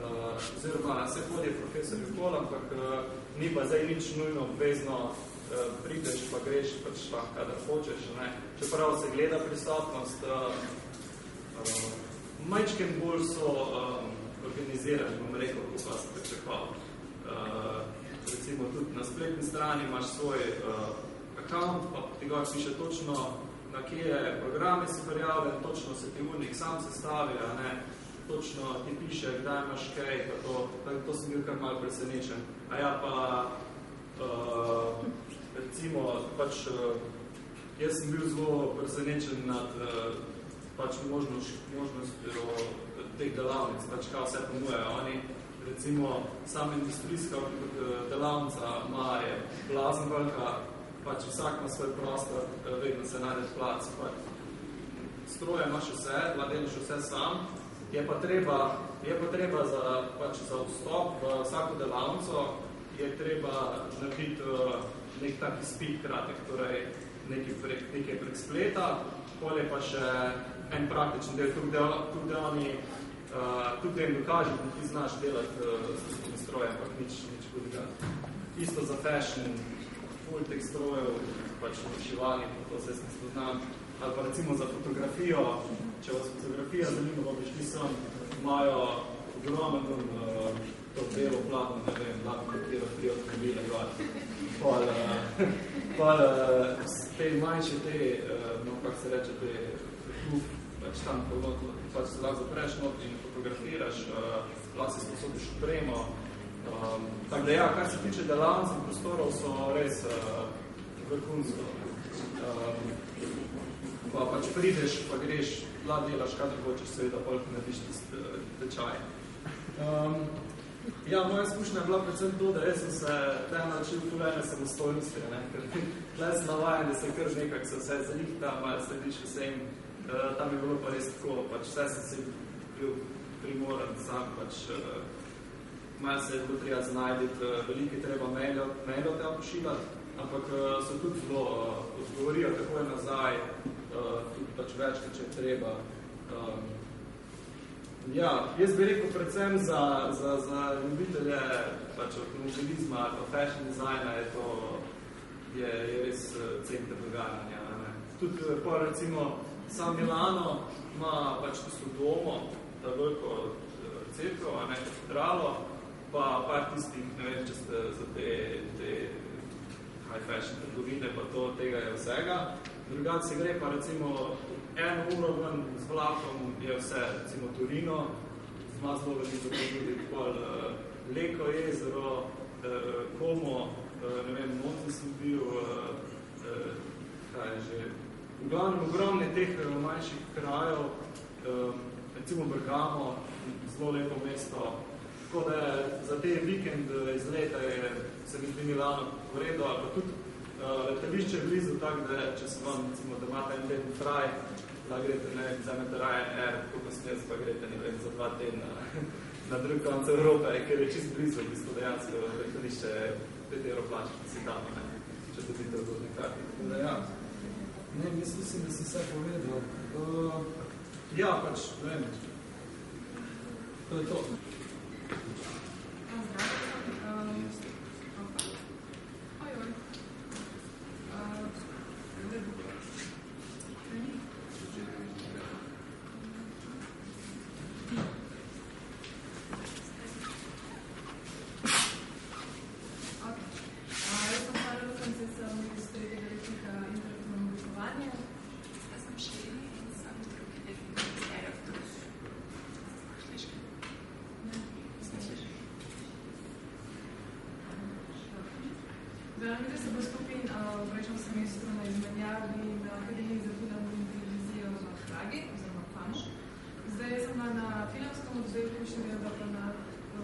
Oziroma, se hodijo profesori okoli, ampak ni pa zdaj nič nujno obvezno, prideš pa greš pač kadar hočeš, ne. Čeprav se gleda prisotnost, majčken bolj so organizirani, bom rekel, ko pa se pričakoval. Recimo tudi na spletni strani imaš svoj account, pa ti ga piše točno, na kje programe si prijavljen, točno se ti urnik sam sestavlja, ne, točno ti piše, kdaj imaš kaj, pa to sem bil kar malo presenečen. A ja, pa recimo, pač jaz sem bil zelo presenečen nad pač možnostjo teh delavnic, pač kaj vse ponujajo. Oni, recimo, sama industrijska delavnica ima je blazno velika, pač vsak ima svoj prostor, vedno se najde plac, pač stroje imaš vse, delaš vse sam, je pa treba za vstop v vsako delavnico, je treba narediti nek tak izpit kratek, torej nekaj prek spleta, pol je pa še en praktičen del, tudi da jim dokaži, da ti znaš delati s stroje, ampak nič hudega. Isto za fashion, ful teh strojev, pač vršivanje, to se jaz ne spoznam. Ali pa recimo za fotografijo, če vas fotografija zanima, bo prišli sem, imajo ogromen to belo platno, ne vem, lahko katero 3 avtomobile gledati. Pol te manjše te, no, kako se reče, te pač tam pač se lahko zapreš not in fotografiraš, lahko si sposobiš opremo. Tako da ja, kar se tiče delavnic in prostorov, so res vrhunsko. Pa pač prideš, pa greš, delaš, kadar hočeš, seveda, polk narediš tečaj. Ja, moja izkušnja je bila predvsem to, da jaz sem se tem načil tulene samostojnosti, ker tle sem navajen, da se kar nekak se vse zalihta, malo slediš vsem, tam je bilo pa res tako, pač vse sem se bil primoran sam, pač malo se je bilo treba znajditi, veliko je treba mailo tega pošiljati, ampak so tudi zelo odgovorijo takoj nazaj, tudi pač večkrat, če je treba. Ja, jaz bi rekel predvsem za ljubitelje pač automobilizma ali pa fashion dizajna je res center dogajanja. Tudi pa recimo sam Milano ima pač tisto domo, ta veliko cerkev, katedralo, pa par tistih, ne vem, če ste za te high fashion trgovine, pa tega je vsega. Drugače se gre pa recimo 1 uro ven z vlakom je vse, recimo Torino, zma zelo veliko tudi pol Leko jezero, Como, ne vem, Monte sem bil, kaj je že, v glavnem ogromne teh manjših krajev, recimo Bergamo, zelo lepo mesto, tako da za te vikend iz leta se mi zdi Milano v redu, ali pa tudi letališče je blizu, tako da če se vam, recimo, da imate en teden fraj, da greste, ne vem, vzamete Ryanair, kako sem jaz, pa greste, ne vem, za 2 tedna na drug konc Evrope, ker je čist blizu, v bistvu dejansko letališče 5 € plačeš, da si tam, če dobite odhodne karti. Tako da ja. Ne, mislim, da si vse povedal. Ja, pač, ne vem. To je to. Zdaj se bo skupin v prejšnjem semestru na izmenjavi na Akademiji za film in televizijo v Pragi, oziroma FAMU. Zdaj sem na filmskem oddelku še vedela pa na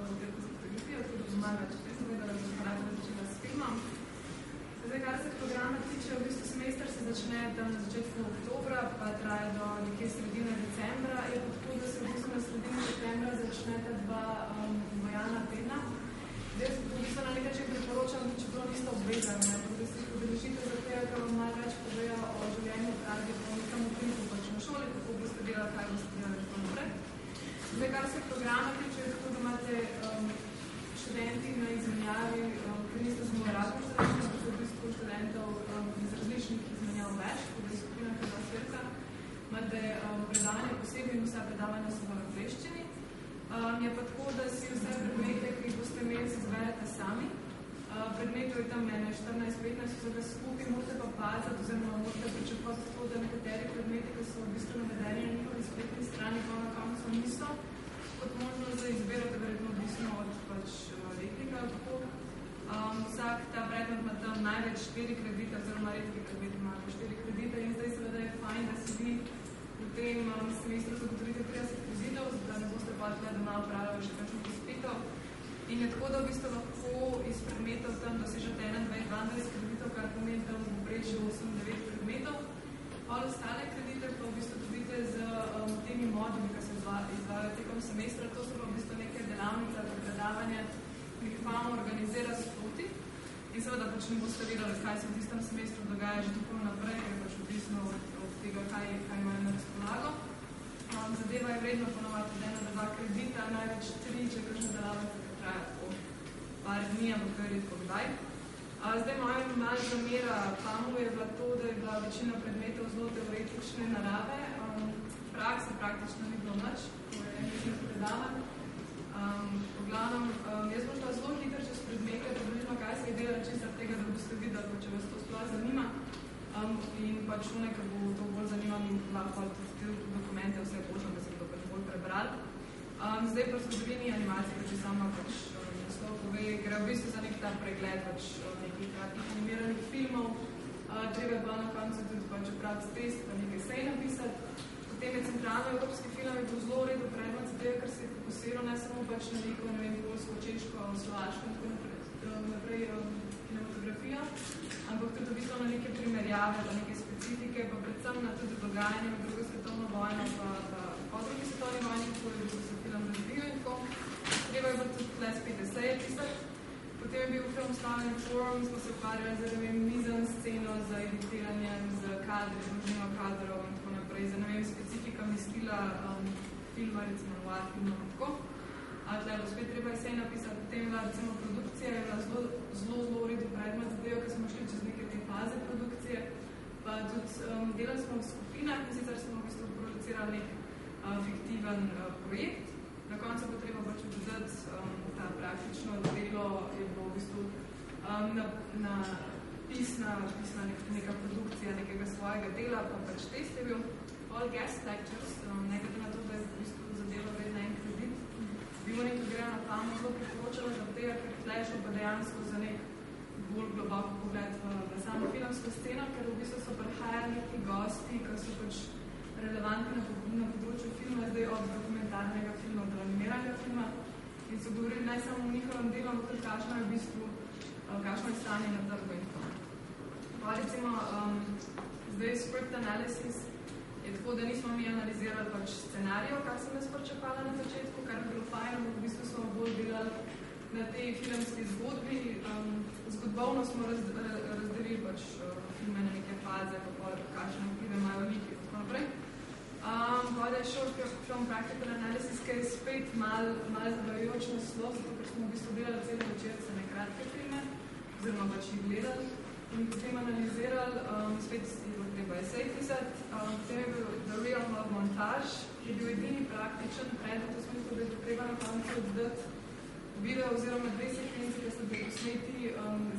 oddelku za fotografijo, tako da malo več sem vedela, da sem rada začela s filmom. Zdaj, kar se programa tiče, v bistvu semester se začne tam na začetku oktobra, pa traja do nekje sredine decembra. Je pa tako, da se v bistvu na sredini septembra začneta 2 vojalna tedna. Zdaj, v bistvu na nekaj priporočam, čeprav niste obvezani, da se udeležite za tega, ker vam malo več povejo o življenju v Pragi, pa nekam v pripu pač na šoli, kako boste delali, kaj boste delali tako naprej. Zdaj, kar se programa tiče, je tako, da imate študenti na izmenjavi, ker niste zelo različni, da ste v bistvu študentov iz različnih izmenjav več, kot je skupina Hrvatska svrka, imate predavanje posebej in vsa predavanja so v angleščini. Je pa tako, da si vse predmete, ki jih boste imeli, izberete sami. Predmetov je tam 14-15, vsega skupaj, morate pa paziti, oziroma morate pričakovati to, da nekateri predmeti, ki so v bistvu navedeni na njihovi spletni strani, pa na koncu niso kot možnost za izbiro, da verjetno odvisno od pač letnika. Vsak ta predmet ima tam največ 4 kredite, oziroma redki predmet ima 4 kredite in zdaj seveda je fajn, da si vi v tem semestru zagotovite 30 kvizitov, da ne boste pa tle doma upravljali še kakšnih izpitov. In je tako, da v bistvu lahko iz predmetov tam dosežete 21-22 kreditov, kar pomeni tam v povprečju 8-9 predmetov. Pol ostale kredite pa v bistvu dobite z temi moduli, ki se izvajajo tekom semestra. To so pa v bistvu neke delavnice, predavanja, ki jih FAMU organizira sproti. In seveda pač ne boste vedeli, kaj se v tistem semestru dogaja že tako naprej, ker je pač odvisno od tega, kaj imajo na razpolago. Zadeva je vredno ponovati 1 do 2 kredita, največ 3, če kakšna delavnica, ki traja tako par dni, ampak to je redko kdaj. Zdaj moja malo zamera PAMU je bila to, da je bila večina predmetov zelo teoretične narave. Prakse praktično ni bilo nič, ko je nekaj predavanj. V glavnem, jaz bom šla zelo hitro čez predmete, približno kaj se je delala čisto tega, da boste videli, če vas to sploh zanima. In pač nekaj bo to bolj zanimalo in lahko tudi dokumente vse pošljam, da se bodo pač bolj prebrali. Zdaj pa zgodovini animacije, če sama pač naslov pove, gre v bistvu za nek ta pregled pač nekih kratkih animiranih filmov. Treba je pa na koncu tudi pač opraviti test, pa nekaj sej napisati. Potem je centralno-evropski film je bil zelo redo predmet zadeva, ker se je fokusiral ne samo pač na neko, ne vem, polsko, češko, slovaško in tako naprej kinematografijo, ampak tudi v bistvu na neke primerjave, na neke specifike, pa predvsem na tudi dogajanje med drugo svetovno vojno, pa po drugi svetovni vojni, kako je bil se film razvijal in tako. Treba je bilo tudi tle spet eseje pisati. Potem je bil film Stalin Forum, smo se ukvarjali z mizan sceno, z editiranjem, z kadri, z množino kadrov in tako naprej, za ne vem, specifikami stila filma, recimo noir filma in tako. Tle je spet treba esej napisati, potem je bila recimo produkcija, je bila zelo redu predmet zadejo, ker smo šli čez neke te faze produkcije, pa tudi delali smo v skupinah in sicer smo v bistvu producirali nek fiktiven projekt. Na koncu pa treba pač dodati ta praktično delo je bilo v bistvu pisna neka produkcija nekega svojega dela, pa pač test je bil all guest lectures, nekaj na to, da je v bistvu zadelo vredna en kredit. Bil nekaj gre na PAMU zelo priporočala za tega, ker tle je šlo pa dejansko za nek bolj globoko pogled v samo filmsko sceno, ker v bistvu so prihajali neki gosti, ki so pač relevantni na področju filma, zdaj od dokumentarnega filma do animiranega filma in so govorili ne samo o njihovem delu, ampak tudi kakšno je v bistvu, kakšno je stanje na trgu in tako. Pa recimo, zdaj script analysis je tako, da nismo mi analizirali pač scenarijo, kar sem jaz pričakovala na začetku, kar je bilo fajn, ampak v bistvu smo bolj delali na tej filmski zgodbi. Zgodbovno smo razdelili pač filme na neke faze, pa kakšne vplive imajo liki in tako naprej. Voda je short film practical analysis, ki je spet malo zavajajoč naslov, zato ker smo v bistvu delali celo večerce na kratke filme, oziroma pač jih gledali in potem analizirali, spet je bilo treba esej pisati. Potem je bil The Real Love Montage, ki je bil edini praktičen predmet, v smislu, da je treba na koncu oddati video oziroma 2 sekvenci, ki so bili posneti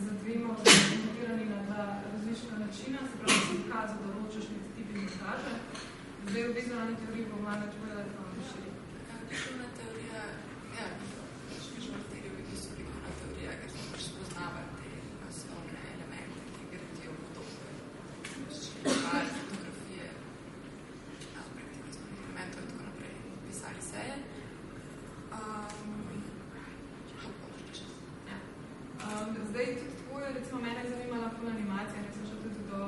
z dvema montirani na dva različna načina, se pravi, si ukazal, da ločeš med tipi montaže. Zdaj v vizualni teoriji bo malo več povedati, pa vam še. Vizualna teorija, ja, vizualna teorija je vizualna teorija, ker smo pač spoznavali te osnovne elemente, ki gradijo podobe. Štipali fotografije, prek teh osnovnih elementov in tako naprej pisali seje. Zdaj tudi tako je, recimo mene je zanimala pol animacija, ker sem šla tudi do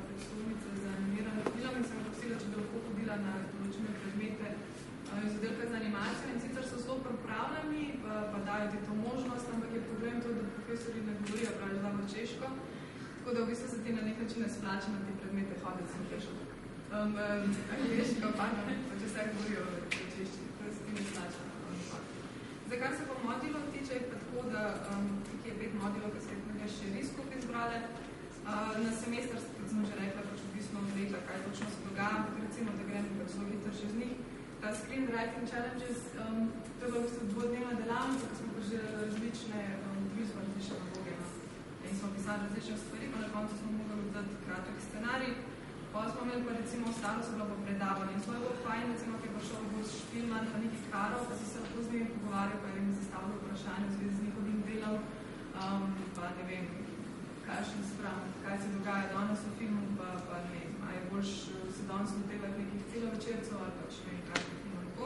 predstavnice za animirane film in sem prosila, če bi lahko hodila na določene predmete iz oddelka za animacijo in sicer so zelo pripravljeni, pa dajo ti to možnost, ampak je problem to, da profesori ne govorijo pravi zelo češko, tako da v bistvu se ti na nek način ne splača na te predmete hoditi sem češko. Angliško, pa če vse govorijo češči, to se ti ne splača. Zdaj, kar se pa modilov tiče, je pa tako, da tukaj je 5 modilov, ki se je še res skupaj izbrale. Na semester, kot sem že rekla, pač odvisno od leta, kaj točno se dogaja, ampak recimo, da grem pač zelo hitro še z njih. Ta screenwriting challenges, to je v bistvu 2-dnevna delavnica, ko smo pa že različne naloge in smo pisali različne stvari, pa na koncu smo mogli dati kratek scenarij. Pa smo imeli pa recimo ostalo so bilo pa predavanje. In to je bilo fajn, recimo, ki je pa šel Boš Špilman, pa neki Karo, pa si se lahko z njimi pogovarjal, pa jim zastavljal vprašanje v zvezi z njihovim delom, pa ne vem, kaj se dogaja danes v filmu, pa ne vem, a je boljš se danes lotevati nekih celovečercev ali pač ne vem, kaj film lahko.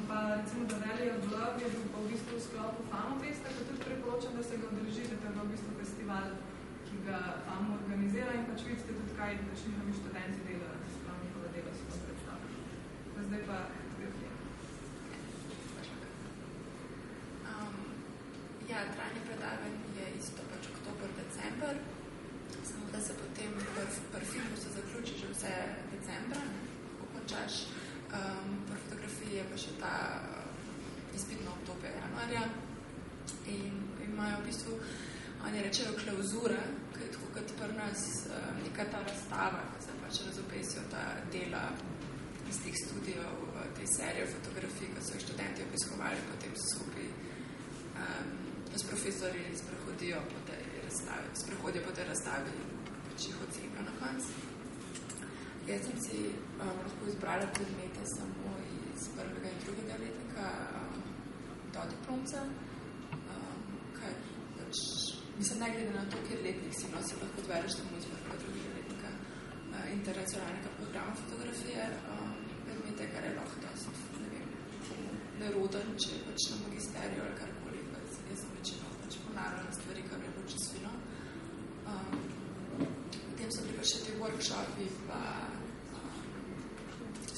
Pa recimo The Valley of Love je bil pa v bistvu v sklopu FAMU Festa, ko tudi priporočam, da se ga odrežite, to je v bistvu festival, ki ga FAMU organizira in pač vidite tudi, kaj pač njihovi študenti delajo, da se prav njihova dela so to predstavljali. Zdaj pa fotografija. Ja, trajni predavanje je isto pač oktober, december, samo da se potem pri filmu se zaključi že vse decembra, ko končaš. Pri fotografiji je pa še ta izpitno obdobje januarja. In imajo v bistvu, oni rečejo klauzura, ki je tako kot pri nas neka ta razstava, ki se pač razopesijo ta dela iz teh studijev, te serije fotografij, ki so jih študenti obiskovali, potem se skupaj s profesorji sprehodijo po tej razstavi, pač jih ocenijo na koncu. Jaz sem si lahko izbrala predmete samo iz prvega in drugega letnika do diplomca, kaj pač, mislim, ne glede na to, kjer letnik si nosi, lahko odbereš samo iz prvega drugega letnika internacionalnega programa fotografije, predmete, kar je lahko dosti, ne vem, neroden, če je pač na magisteriju ali karkoli, jaz sem večino pač ponavljala stvari, kar je bilo čez fino. Potem so bili pa še te workshopi, pa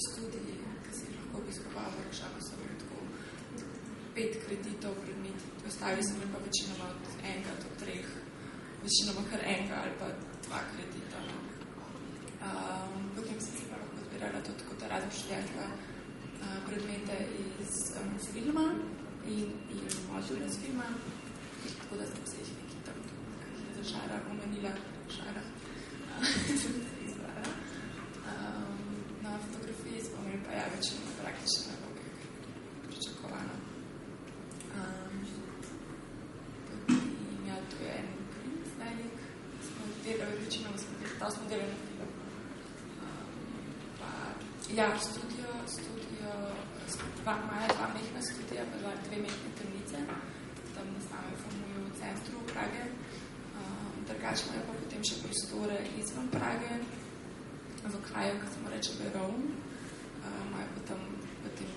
studiji, ki si lahko obiskoval workshopi, so bili tako 5 kreditov predmeti, ostali so bili pa večinoma od enega do 3, večinoma kar enega ali pa 2 kredita. Potem sem si pa lahko zbirala tudi kot razno študentska predmete iz filma in module z filma, tako da sem se jih nekaj tam za Šara omenila, Šara izbrala. Na fotografiji smo imeli pa večino praktične naloge, pričakovano. To je en print velik, smo delali večino, to smo delali na film. Studio, imajo 2 mehna studija, pa 2 mehne temnice, tam nastavijo formujo v centru Prage. Drugače imajo pa potem še prostore izven Prage, v kraju, ki se mu reče Beroun. Imajo potem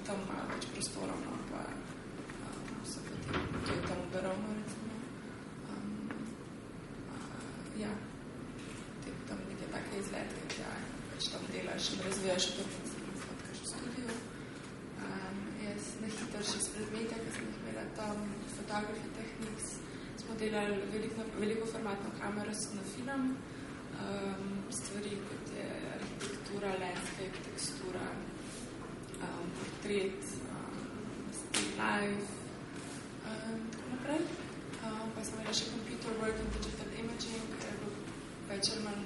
tam malo več prostorov, no, pa so potem, to je tam v Berounu, recimo. Tam neke take izletke, pač tam delaš in razvijaš v fotkaš v studiu. Jaz na hitro še s predmete, ki sem jih imela tam, Photography Techniques, smo delali veliko formatno kamero na film, stvari kot je arhitektura, landscape, tekstura, portret, still life, tako naprej. Pa sem imela še computer work in digital imaging, ker je bil večer manj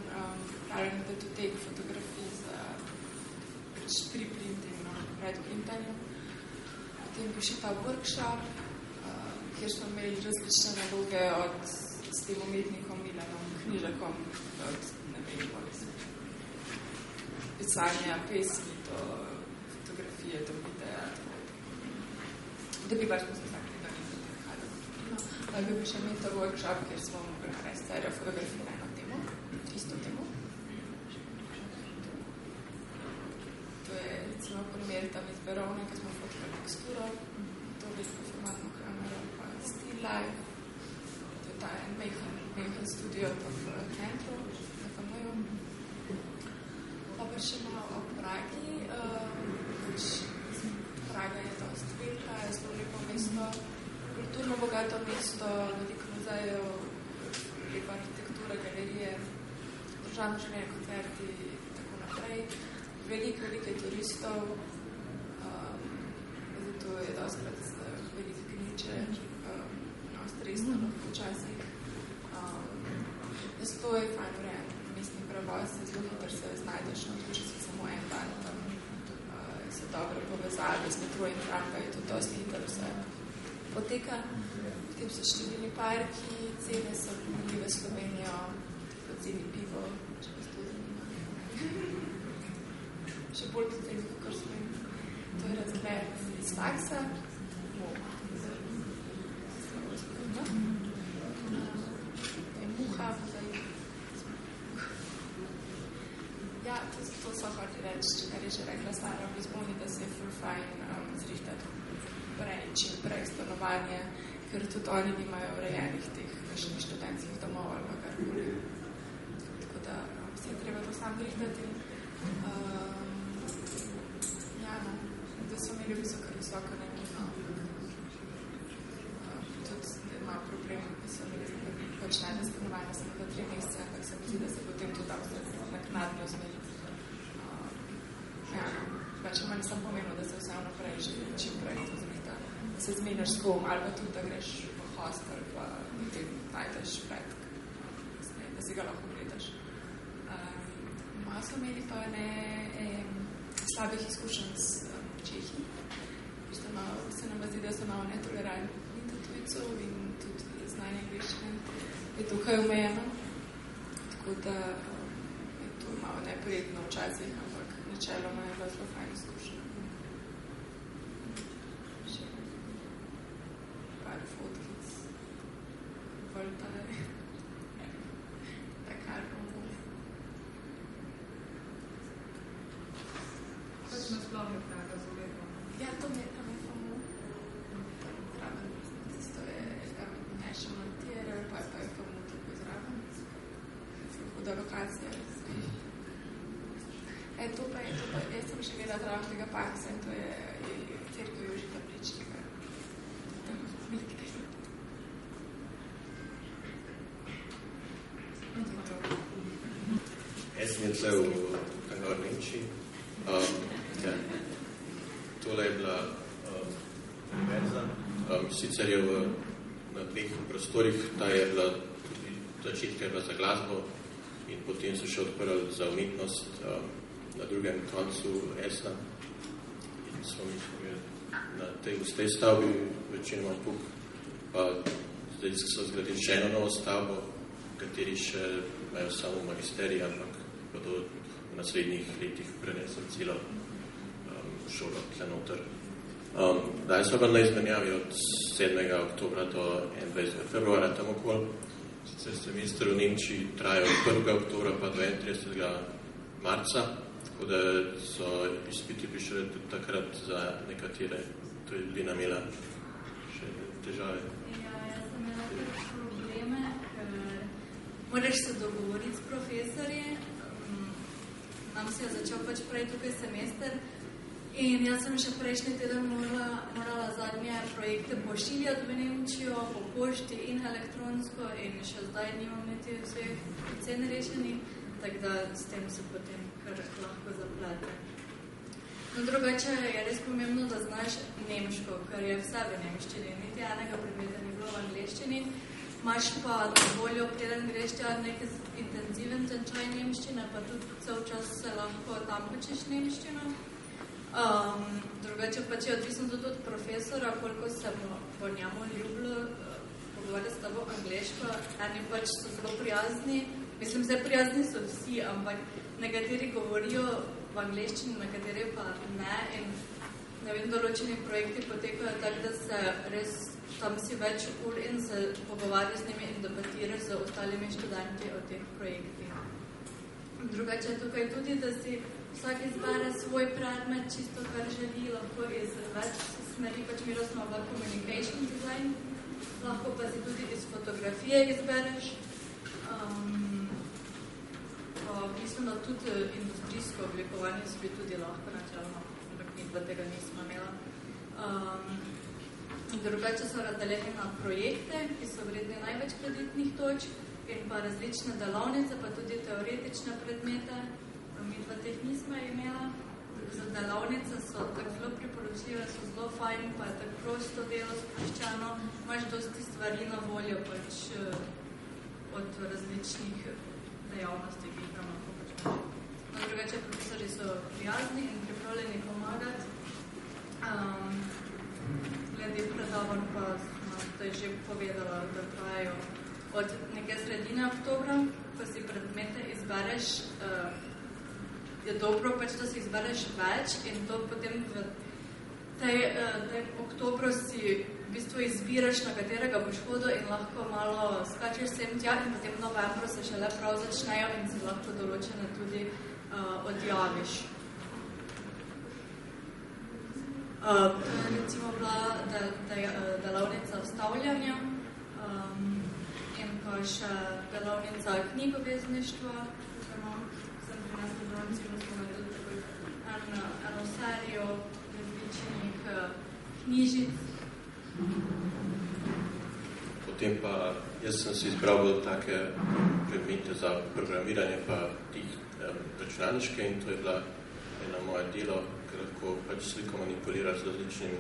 pripravljen datotek fotografij za preprinting, predprintanjem. Potem bil še ta workshop, kjer smo imeli različne naloge od s tem umetnikom Milanom Knjižakom, od pisanja pesmi do fotografije, do videa, da bi pač smo se vsak tega nekaj prehali. Bil bi še mentor workshop, kjer smo mogli narediti serijo fotografij na eno temo, isto temo. To je recimo primer tam iz Berovne, ki smo fotkali teksturo, to veliko formatno kamero, pa still life, to je ta en mehen studio v centru, na FMU. Pa še malo o Pragi. Praga je dosti velika, je zelo lepo mesto, kulturno bogato mesto, veliko muzejev, lepa arhitektura, galerije, državno življenje, koncerti in tako naprej. Veliko turistov, zato je dostkrat velike gniče, stresno lahko včasih. Zato je fajn urejen mestni prevoz, zelo hitro se znajdeš, če si samo en dan tam, so dobre povezave z metro in tramvaj, to dosti hitro vse poteka. Potem so številni parki, cene so primerljive Slovenijo, poceni pivo, če vas to zanima. Še bolj poceni, kakor Slovenija. To je razgled iz faksa. Je muha, ja, to so hoteli reči, kar je že rekla Sara v Lizboni, da se je full fine zrihtati čim prej stanovanje, ker tudi oni nimajo urejenih teh študentskih domov ali pa karkoli. Tako da se je treba to sam zrihtati. Da so imeli visoko najemnino. Tudi ima problem, da so imeli pač najde stanovanje samo za 3 mesece, ampak se mi zdi, da se potem tudi tam naknadno zmeri. Pač manj sem pomenil, da se vse naprej že čim prej to zrihta. Da se zmeniš s kom, ali pa tudi, da greš po hostel, pa potem najdeš flat, da si ga lahko gledaš. Malo smo imeli pa slabih izkušenj s Čehi. Se nam zdi, da so malo netolerantni do tujcev in tudi znanje angleščine je tukaj omejeno. Tako da je to malo neprijetno včasih, ampak načeloma je bila zelo fajn izkušnja. Še par fotkic. Voltaj. Takar bomo. Pač nasploh je Praga zelo lepo. Ja, to mi je tam je famo. Tisto je National Theatre, pa je famo tako zraven. Huda lokacija. To pa je, jaz sem še gledala zraven tega parka in to je cerkev Jožeta Plečnika. Jaz sem je tle v Angor Nemčiji. Tole je bila univerza. Sicer je na dveh prostorih, ta je bila tudi začetka je bila za glasbo in potem so še odprli za umetnost na drugem koncu Esna. In smo mislili na tej stavbi večinoma puk, pa zdaj so zgradili še eno novo stavbo, v kateri še imajo samo magisterij, ampak bodo v naslednjih letih prenesli celo šolo tle noter. Daj so pa na izmenjavi od 7. oktobra do 21. februarja tam okol. Sicer semester v Nemčiji traja od 1. oktobra pa do 31. marca, tako da so izpiti prišli tudi takrat za nekatere, to je ljudi namela še težave. Ja, jaz sem imela probleme, ker moraš se dogovoriti s profesorji. Nam se je začel pač prej tukaj semester in jaz sem še prejšnji teden morala zadnje projekte pošiljati v Nemčijo po pošti in elektronsko in še zdaj nimam niti vseh cen rešenih, tako da s tem se potem kar lahko zaplete. No, drugače je res pomembno, da znaš nemško, ker je vse v nemščini, niti enega predmeta ni bilo v angleščini. Imaš pa na voljo, preden greš nekaj intenziven tečaj nemščine, pa tudi cel čas se lahko tam učiš nemščino. Drugače pač je odvisno tudi od profesora, koliko se po njemu ljubilo pogovarjati s tabo angleško. Eni pač so zelo prijazni, mislim, zdaj prijazni so vsi, ampak nekateri govorijo v angleščini, nekateri pa ne. In ne vem, določeni projekti potekajo tako, da se res tam si več ur in se pogovarjaš z njimi in debatiraš z ostalimi študenti o teh projektih. Drugače je tukaj tudi, da si vsak izbere svoj predmet, čisto kar želi, lahko iz več smeri, pač mi smo v communication design, lahko pa si tudi iz fotografije izbereš. Mislim, da tudi industrijsko oblikovanje si bi tudi lahko načelno, ampak nikva tega nismo imela. Drugače so razdeljeni na projekte, ki so vredni največ kreditnih točk in pa različne delavnice, pa tudi teoretične predmete. Midva teh nismo imela. Za delavnice so tako zelo priporočljive, so zelo fajn, pa je tako prosto delo sproščeno. Imaš dosti stvari na voljo pač od različnih dejavnosti, ki jih nam lahko počnemo. No, drugače, profesori so prijazni in pripravljeni pomagati. Glede predavanj pa sem že povedala, da trajajo od neke sredine oktobra, ko si predmete izbereš, je dobro pač, da si izbereš več in to potem v tej oktobru si v bistvu izbiraš, na katerega boš hodil in lahko malo skačeš sem tja in potem v novembru se šele prav začnejo in si lahko določene tudi odjaviš. Recimo bila delavnica vstavljanja in pa še delavnica knjigovezništva, sem prinesla delavnici in smo naredili takoj eno serijo različnih knjižic. Potem pa jaz sem si izbral take predmete za programiranje pa tih računalniške in to je bila eno moje delo, ker lahko pač sliko manipuliraš z različnimi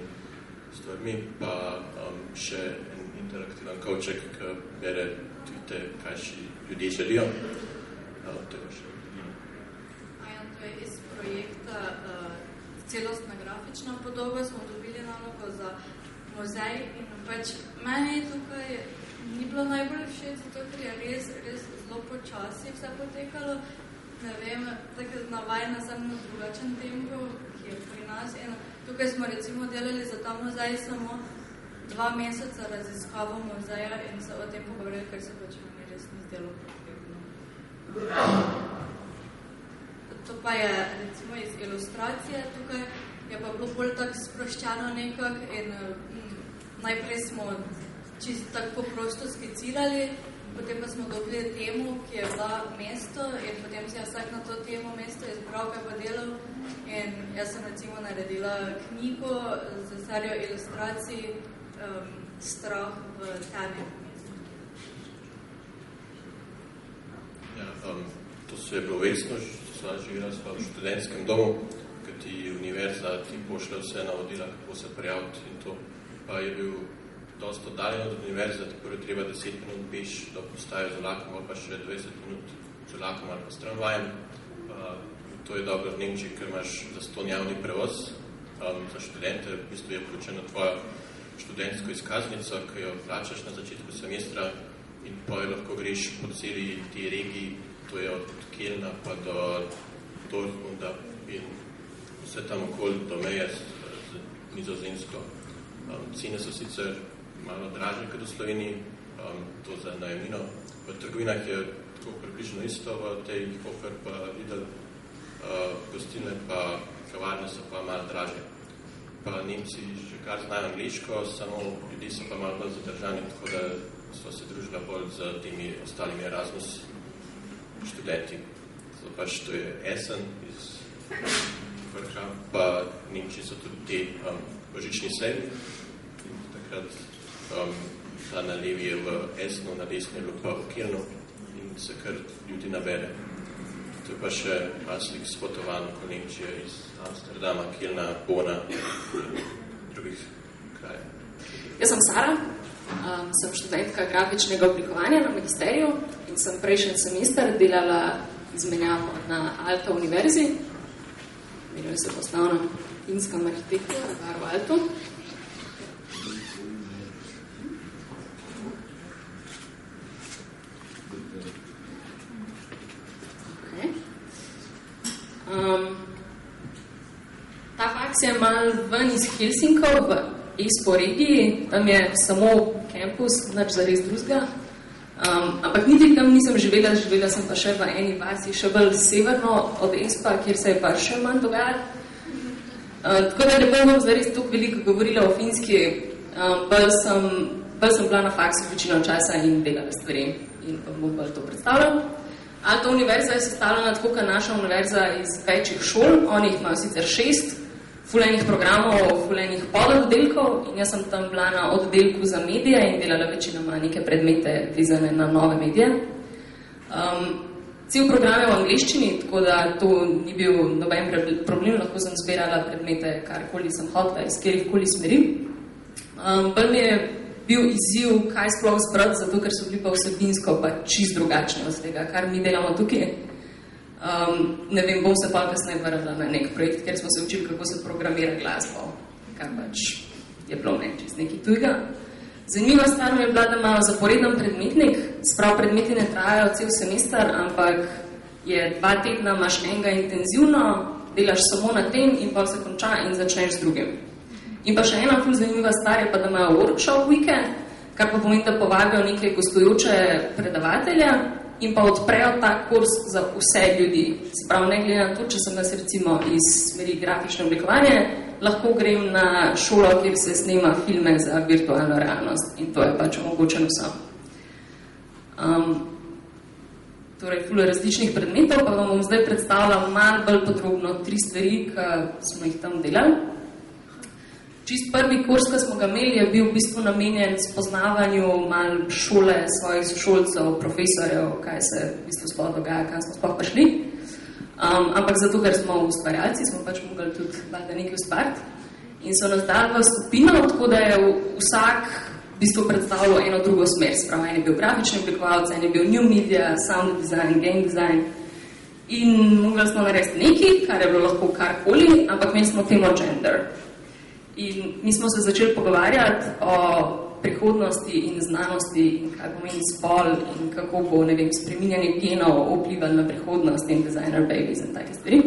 stvarmi, pa še en interaktiven kovček, ki bere tweete, kaj ljudje želijo. Tega še. To je iz projekta celostna grafična podoba, smo dobili nalogo za muzej in pač meni tukaj ni bilo najbolj všeč, zato ker je res zelo počasi vse potekalo. Ne vem, tako navajena sem na drugačen tempo, ki je pri nas. In tukaj smo recimo delali za ta muzej samo 2 meseca raziskavo muzeja in se o tem pogovorili, ker se pač meni res ni zdelo potrebno. To pa je recimo iz ilustracije, tukaj je pa bilo bolj tako sproščeno nekako in najprej smo čisto tako prosto skicirali, potem pa smo dobili temo, ki je bila mesto in potem si je vsak na to temo mesto izbral, kaj pa delal in jaz sem recimo naredila knjigo za serijo ilustracij Strah v temnem mestu. Ja, to se je bilo vesno, živela sva v študentskem domu, ker ti univerza ti pošle vse navodila, kako se prijaviti in to. Pa je bil dosta oddaljen od univerze, tako je treba 10 minut peš do postaje z vlakom, ali pa še 20 minut z vlakom ali pa s tramvajem. To je dobro v Nemčiji, ker imaš zastonj javni prevoz za študente, v bistvu je vključena tvoja študentsko izkaznico, ki jo plačaš na začetku semestra in pa lahko greš po celi ti regiji, to je od Kelna pa do Dortmunda in vse tam okoli do meje z Nizozemsko. Cene so sicer malo dražje kot v Sloveniji, to za najemnino. V trgovinah je tako približno isto, v tej Hofer pa Lidl, gostilne pa kavarne so pa malo dražje. Pa Nemci že kar znajo angliško, samo ljudje so pa malo bolj zadržani, tako da so se družila bolj z temi ostalimi Erasmus študenti. Zato pač to je Essen iz vrha, pa Nemči so tudi te božični seji. Takrat ta na levi je v Essenu, na desni je pa v Kelnu in se kar ljudi nabere. To je pa še slik s potovanj po Nemčije iz Amsterdama, Kelna, Bona in drugih krajev. Jaz sem Sara, sem študentka grafičnega oblikovanja na magisteriju in sem prejšnji semester delala izmenjavo na Alta univerzi. Imenujem se poslovno finskem arhitektu, Alvaro Alto. Ta faks je malo ven iz Helsinkov v Espo regiji, tam je samo kampus, nič zares drugega. Ampak niti tam nisem živela sem pa še v eni vasi, še bolj severno od Espa, kjer se je pa še manj dogajalo. Tako da ne bom zares toliko veliko govorila o Finski, bolj sem bila na faksu večino časa in delala stvari in bom bolj to predstavljala. Alta univerza je sestavljena tako, kot naša univerza iz večjih šol, oni jih imajo sicer 6 fulejnih programov, fulejnih pododdelkov in jaz sem tam bila na oddelku za medije in delala večinoma neke predmete vezane na nove medije. Cel program je v angleščini, tako da to ni bil noben problem, lahko sem zbirala predmete, karkoli sem hotela iz kjerkoli smeri. Bolj mi je bil izziv, kaj sploh zbrati, zato ker so bili pa vsebinsko pa čist drugačni od tega, kar mi delamo tukaj. Ne vem, bom se pa kasneje vrnila na nek projekt, ker smo se učili, kako se programira glasbo, kar pač je bilo meni čist nekaj tujega. Zanimiva stvar mi je bila, da imajo zaporeden predmetnik, sprav predmeti ne trajajo cel semester, ampak je 2 tedna imaš enega intenzivno, delaš samo na tem in pa se konča in začneš z drugim. In pa še ena ful zanimiva stvar je pa, da imajo workshop weekend, kar pa pomeni, da povabijo neke gostujoče predavatelje in pa odprejo ta kurs za vse ljudi. Se pravi, ne glede na to, če sem jaz recimo iz smeri grafično oblikovanje, lahko grem na šolo, kjer se snema filme za virtualno realnost in to je pač omogočeno vsem. Torej, ful različnih predmetov, pa vam bom zdaj predstavila malo bolj podrobno 3 stvari, ki smo jih tam delali. Čist prvi kurs, ki smo ga imeli, je bil v bistvu namenjen spoznavanju malo šole, svojih sošolcev, profesorjev, kaj se v bistvu sploh dogaja, kam smo sploh prišli. Ampak zato, ker smo ustvarjalci, smo pač mogli tudi nekaj ustvariti. In so nas dali v skupino, tako da je vsak v bistvu predstavljal eno drugo smer. Spravo, en je bil grafični oblikovalec, en je bil new media, sound design, game design. In mogli smo narediti nekaj, kar je bilo lahko karkoli, ampak imeli smo temo gender. In mi smo se začeli pogovarjati o prihodnosti in znanosti in kaj pomeni spol in kako bo, ne vem, spreminjanje genov vplivalo na prihodnost in designer babies in take stvari.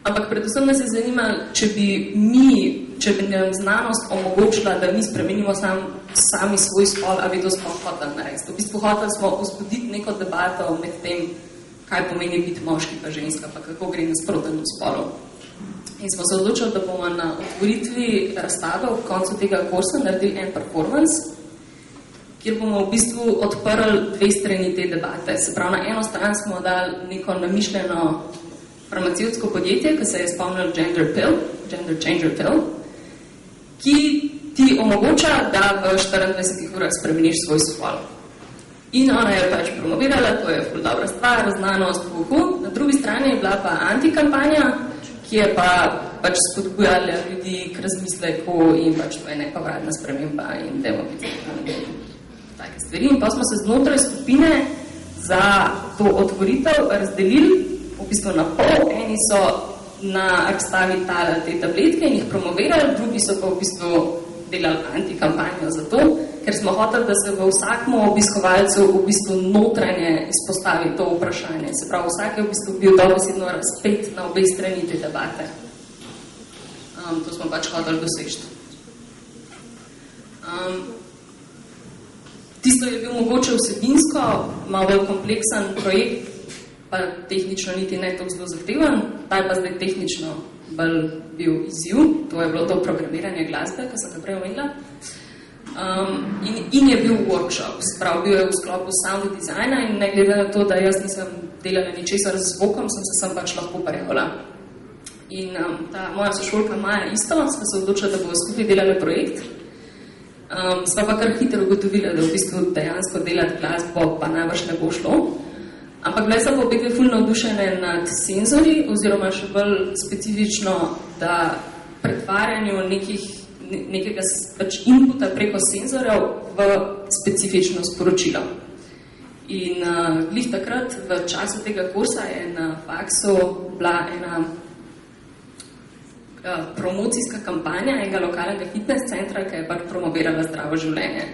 Ampak predvsem nas je zanimalo, če bi nam znanost omogočila, da mi spremenimo sami svoj spol, a bi to sploh hoteli narediti. V bistvu hoteli smo vzbuditi neko debato med tem, kaj pomeni biti moški pa ženska, pa kako gre nasprotnemu spolu. In smo se odločili, da bomo na otvoritvi razstave v koncu tega kursa naredili en performance, kjer bomo v bistvu odprli dve strani te debate. Se pravi, na eno stran smo dali neko namišljeno farmacevtsko podjetje, ki se je spomnilo Gender Changer Pill, ki ti omogoča, da v 24 urah spremeniš svoj spol. In ona je pač promovirala, to je ful dobra stvar, znanost, na drugi strani je bila pa antikampanja, ki je pač spodbujala ljudi k razmisleku in pač to je nepovratna sprememba in demokratizacija in take stvari. In pa smo se znotraj skupine za to otvoritev razdelili v bistvu na pol. Eni so na razstavi tale te tabletke in jih promovirali, drugi so pa v bistvu delali antikampanjo za to, ker smo hoteli, da se v vsakmu obiskovalcu v bistvu notranje izpostavi to vprašanje. Se pravi, vsak je v bistvu bil dobesedno razpet na obe strani te debate. To smo pač hoteli doseči. Tisto je bil mogoče vsebinsko, malo bolj kompleksen projekt, pa tehnično niti ne tako zelo zahteven, ta je pa zdaj tehnično bolj bil izziv, to je bilo to programiranje glasbe, ki sem ga prej omenila. In je bil workshop, sprav bil je v sklopu sound dizajna in ne glede na to, da jaz nisem delala ničesar z zvokom, sem pač lahko parjala. In ta moja sošolka Maja isto, smo se odločili, da bomo skupaj delali projekt. Sva pa kar hitro ugotovila, da v bistvu dejansko delati glasbo pa najbrž ne bo šlo. Ampak bile so pa obe ful navdušene nad senzori, oziroma še bolj specifično, da pretvarjanju nekega pač inputa preko senzorjev v specifično sporočilo. In glih takrat, v času tega kursa, je na faksu bila ena promocijska kampanja enega lokalnega fitness centra, ki je pač promovirala zdravo življenje.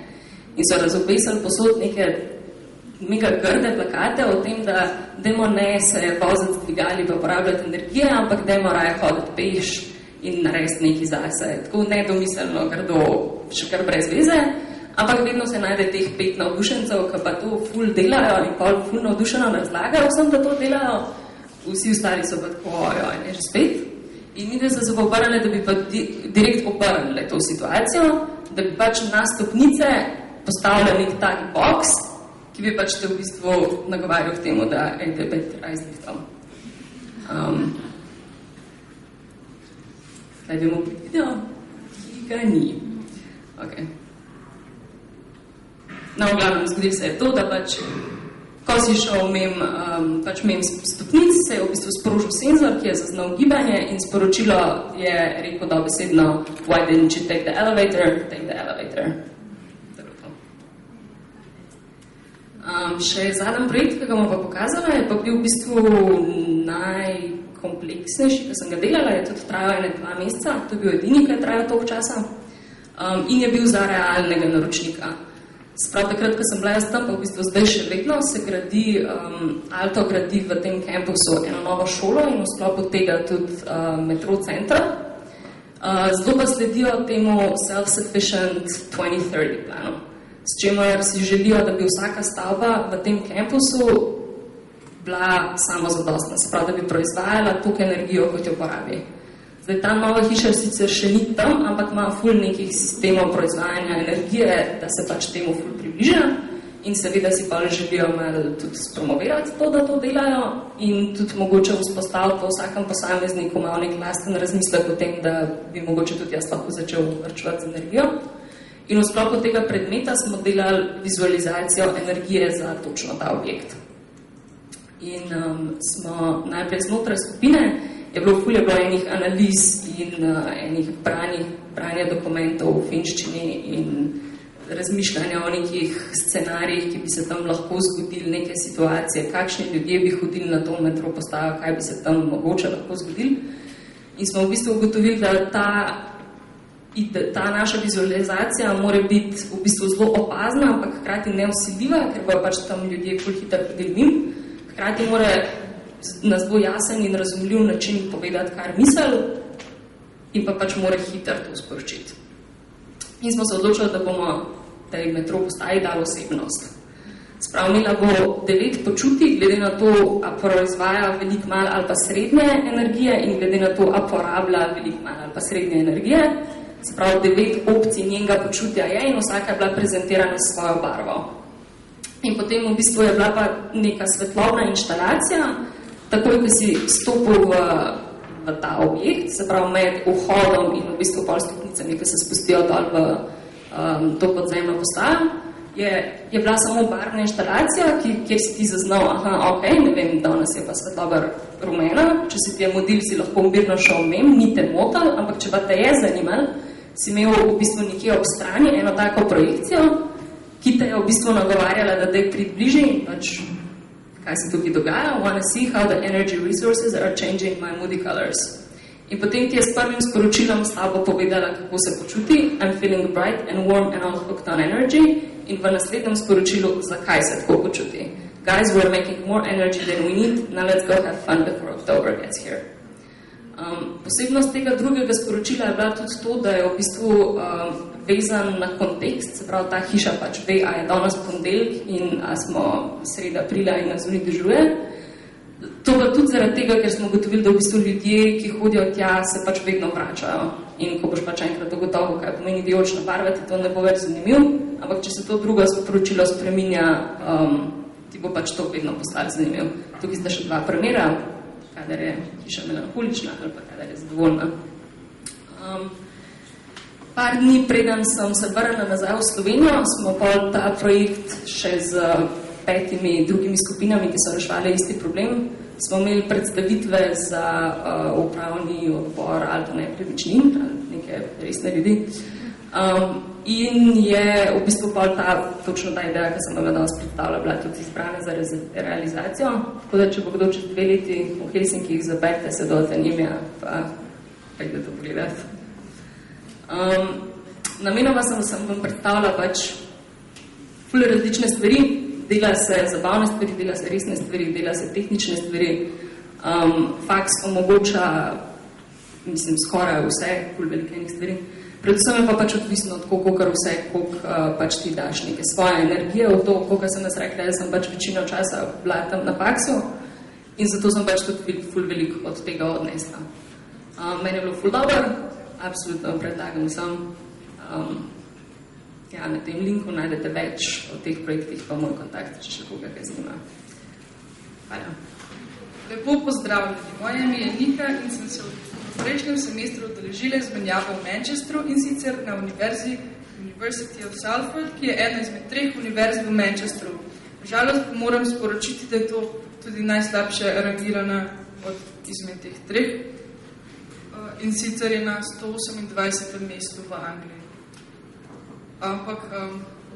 In so razobesali posod neke mega grde plakate o tem, da dajmo ne se voziti z dvigali pa uporabljati energije, ampak dajmo raje hoditi peš in narediti nekaj zase. Tako nedomiselno grdo, še kar brez veze, ampak vedno se najde teh 5 navdušencev, ki pa to ful delajo in pol ful navdušeno razlagajo vsem, da to delajo. Vsi ostali so pa tako, ne že spet. In mi, da so se pa obrnili, da bi pa direkt obrnili to situacijo, da bi pač na stopnice postavljali nek tak boks, ki bi pač te v bistvu nagovarjal k temu, da je pet razlihtom. Zdaj bomo video, ki ga ni. Okay. No, v glavnem, zgodil se je to, da pač, ko si šel mem stopnic, se je v bistvu sprožil senzor, ki je zaznal gibanje in sporočilo je rekel dobesedno why didn't you take the elevator? Take the elevator. Še zadnji projekt, ki ga bom pa pokazala, je pa bil v bistvu najkompleksnejši, ki sem ga delala, je tudi trajal 2 meseca, to je bil edini, ki je trajal toliko časa in je bil za realnega naročnika. Sprav takrat, ko sem bila jaz tam, pa v bistvu zdaj še vedno se gradi, Alto gradi v tem kampusu eno novo šolo in v sklopu tega tudi metro center. Zelo pa sledijo temu self-sufficient 2030 planu. S čemer si želijo, da bi vsaka stavba v tem kampusu bila samozadostna, se pravi, da bi proizvajala toliko energijo, kot jo porabi. Zdaj, ta nova hiša sicer še ni tam, ampak ima ful nekih sistemov proizvajanja energije, da se pač temu ful približa in seveda si pa želijo malo tudi spromovirati to, da to delajo in tudi mogoče vzpostaviti po vsakem posamezniku malo nek lasten razmislek o tem, da bi mogoče tudi jaz lahko začel vrčevati z energijo. In v sklopu tega predmeta smo delali vizualizacijo energije za točno ta objekt. In smo najprej znotraj skupine, je bilo enih analiz in enih branja dokumentov v finščini in razmišljanja o nekih scenarijih, ki bi se tam lahko zgodili, neke situacije, kakšni ljudje bi hodili na to metro postajo, kaj bi se tam mogoče lahko zgodili. In smo v bistvu ugotovili, da ta naša vizualizacija mora biti v bistvu zelo opazna, ampak hkrati neusiljiva, ker bojo pač tam ljudje ful hitro hodili njim. Hkrati mora nas bo jasen in razumljiv način povedati, kar misel, in pa pač mora hitro to sporočiti. In smo se odločili, da bomo tej metro postaji dali osebnost. Spravila bo 9 počutij, glede na to, a proizvaja veliko malo ali pa srednje energije in glede na to, a porablja veliko malo ali pa srednje energije. Sprav 9 opcij njenega počutja je in vsaka je bila prezentirana s svojo barvo. In potem v bistvu je bila pa neka svetlobna inštalacija, takoj, ko si stopil v ta objekt, se pravi med vhodom in v bistvu pol stopnicami, ki se spustijo dol v to podzemno postajo, je bila samo barvna inštalacija, kjer si ti zaznal, ok, ne vem, danes je pa svetloba rumena, če si ti je modil, si lahko mirno šel mem, ni te motal, ampak če pa te je zanimal, si imel v bistvu nekje ob strani eno tako projekcijo, ki te je v bistvu nagovarjala, da daj prid bliže in pač kaj se tukaj dogaja, wanna see how the energy resources are changing my moody colors. In potem ti je s prvim sporočilom s tabo povedala, kako se počuti, I'm feeling bright and warm and all hooked on energy, in v naslednjem sporočilu, zakaj se tako počuti. Guys, we're making more energy than we need, now let's go have fun before October gets here. Posebnost tega drugega sporočila je bila tudi to, da je v bistvu vezan na kontekst, se pravi, ta hiša pač ve, a je danes ponedeljek in a smo sredi aprila in nas zunaj dežuje. To pa tudi zaradi tega, ker smo ugotovili, da v bistvu ljudje, ki hodijo tja, se pač vedno vračajo. In ko boš pač enkrat ugotovil, kaj pomeni vijolična barva, ti to ne bo več zanimiv, ampak če se to drugo sporočilo spreminja, ti bo pač to vedno postalo zanimiv. Tukaj sta še 2 primera, kadar je hiša melanholična ali pa kadar je zadovoljna. Par dni preden sem se vrnila nazaj v Slovenijo, smo pa ta projekt še z 5 drugimi skupinami, ki so reševali isti problem. Smo imeli predstavitve za upravni odbor ali pa nepremičnin, neke resne ljudi. In je v bistvu pa točno ta ideja, ki sem vam danes predstavila, bila tudi izbrana za realizacijo. Tako da, če bo kdo čez 2 leti v Helsinkih, zaberite se do Atenimija, pa pejte to pogledati. Namenoma sem vam predstavila pač ful različne stvari, dela se zabavne stvari, dela se resne stvari, dela se tehnične stvari. Faks omogoča, mislim, skoraj vse, ful velikenih stvari. Predvsem je pa pač odvisno od koliko vse, koliko pač ti daš neke svoje energije v to, koliko sem nas rekla, da sem pač večino časa bila tam na faksu in zato sem pač tudi ful veliko od tega odnesla. Meni je bilo ful dobro, absolutno predlagam vsem. Na tem linku najdete več o teh projektih, pa moj kontakt, če še koga kaj zanima. Hvala. Lepo pozdravljeni. Moje ime je Nika in sem se v prejšnjem semestru odeležila izmenjavo v Manchesteru in sicer na University of Salford, ki je ena izmed 3 univerz v Manchesteru. Žalost moram sporočiti, da je to tudi najslabše rangirana izmed teh 3 in sicer je na 128. mestu v Angliji. Ampak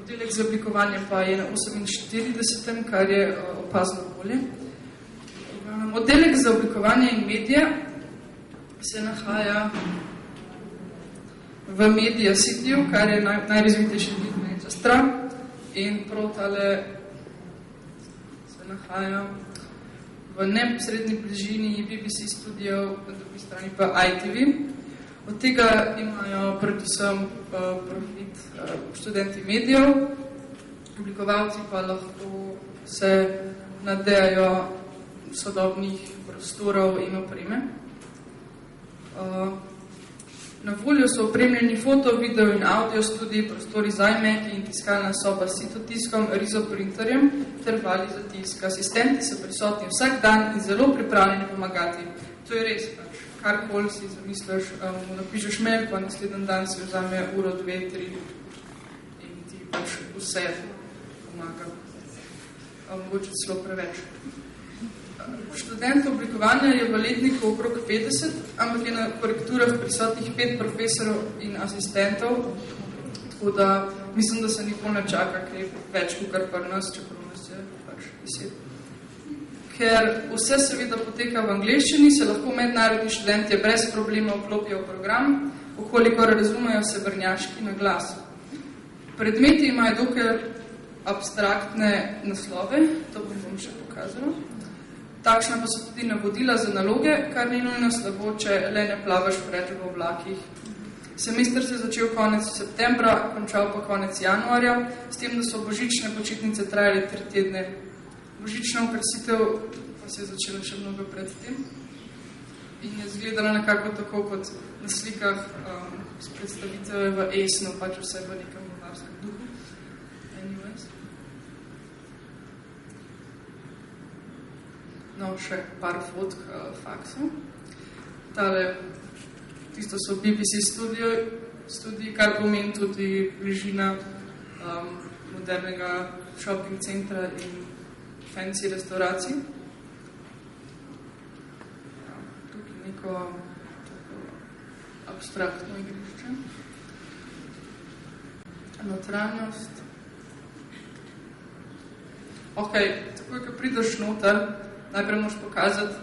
oddelek za oblikovanje pa je na 48. kar je opazno bolje. Oddelek za oblikovanje in medije se nahaja v Media Cityju, kar je najrazvitejši del Manchestera in prav tale se nahaja v neposredni bližini BBC studio, na drugi strani pa ITV. Od tega imajo predvsem profit študenti medijev, oblikovalci pa lahko se nadejajo sodobnih prostorov in opreme. Na voljo so opremljeni foto, video in audio studiji, prostori za iMac in tiskalna soba s sitotiskom, rizoprinterjem ter vali za tisk. Asistenti so prisotni vsak dan in zelo pripravljeni pomagati. To je res, karkoli si zamisliš, napišeš mail, pa naslednji dan si vzame uro, 2, 3 in ti pač vse pomaga. Mogoče celo preveč. Študent oblikovanja je v letniku okrog 50, ampak je na korekturah prisotnih 5 profesorov in asistentov, tako da Mislim, da se nikoli ne čaka kaj več, kar pri nas, čeprav nas je pač 10. Ker vse seveda poteka v angleščini, se lahko mednarodni študentje brez problema vklopijo v program, okolikor razumejo severnjaški naglas. Predmeti imajo dokaj abstraktne naslove, to bom še pokazala. Takšna pa so tudi navodila za naloge, kar ni nujno slabo, če le ne plavaš preveč v oblakih. Semester se je začel konec septembra, končal pa konec januarja, s tem, da so božične počitnice trajale 3 tedne. Božična okrasitev pa se je začela še mnogo pred tem in je izgledala nekako tako kot na slikah s predstavitve v Esnu, pač vse v nekem novarskem duhu. Anyways. No, še par fotk faksov. Tale, tisto so BBC studiji, kar pomeni tudi bližina modernega shopping centra in fancy restauracij. Ja, tukaj neko abstraktno igrišče. Notranjost. Ok, takoj, ko prideš noter, najprej moraš pokazati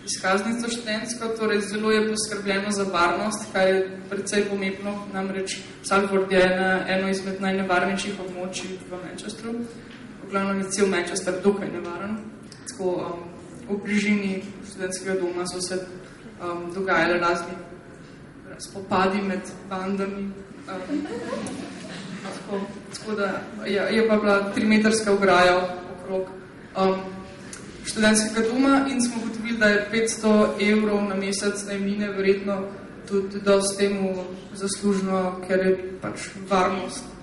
izkaznico študentsko, torej zelo je poskrbljeno za varnost, kar je precej pomembno, namreč Salford je eno izmed najnevarnejših območij v Manchesteru. V glavnem je cel Manchester dokaj nevaren. Tako v bližini študentskega doma so se dogajale razni spopadi med bandami. Tako da je pa bila 3-metrska ograja okrog študentskega doma in smo ugotovili, da je 500 evrov na mesec najemnine verjetno tudi dosti temu zaslužno, ker je pač varnost.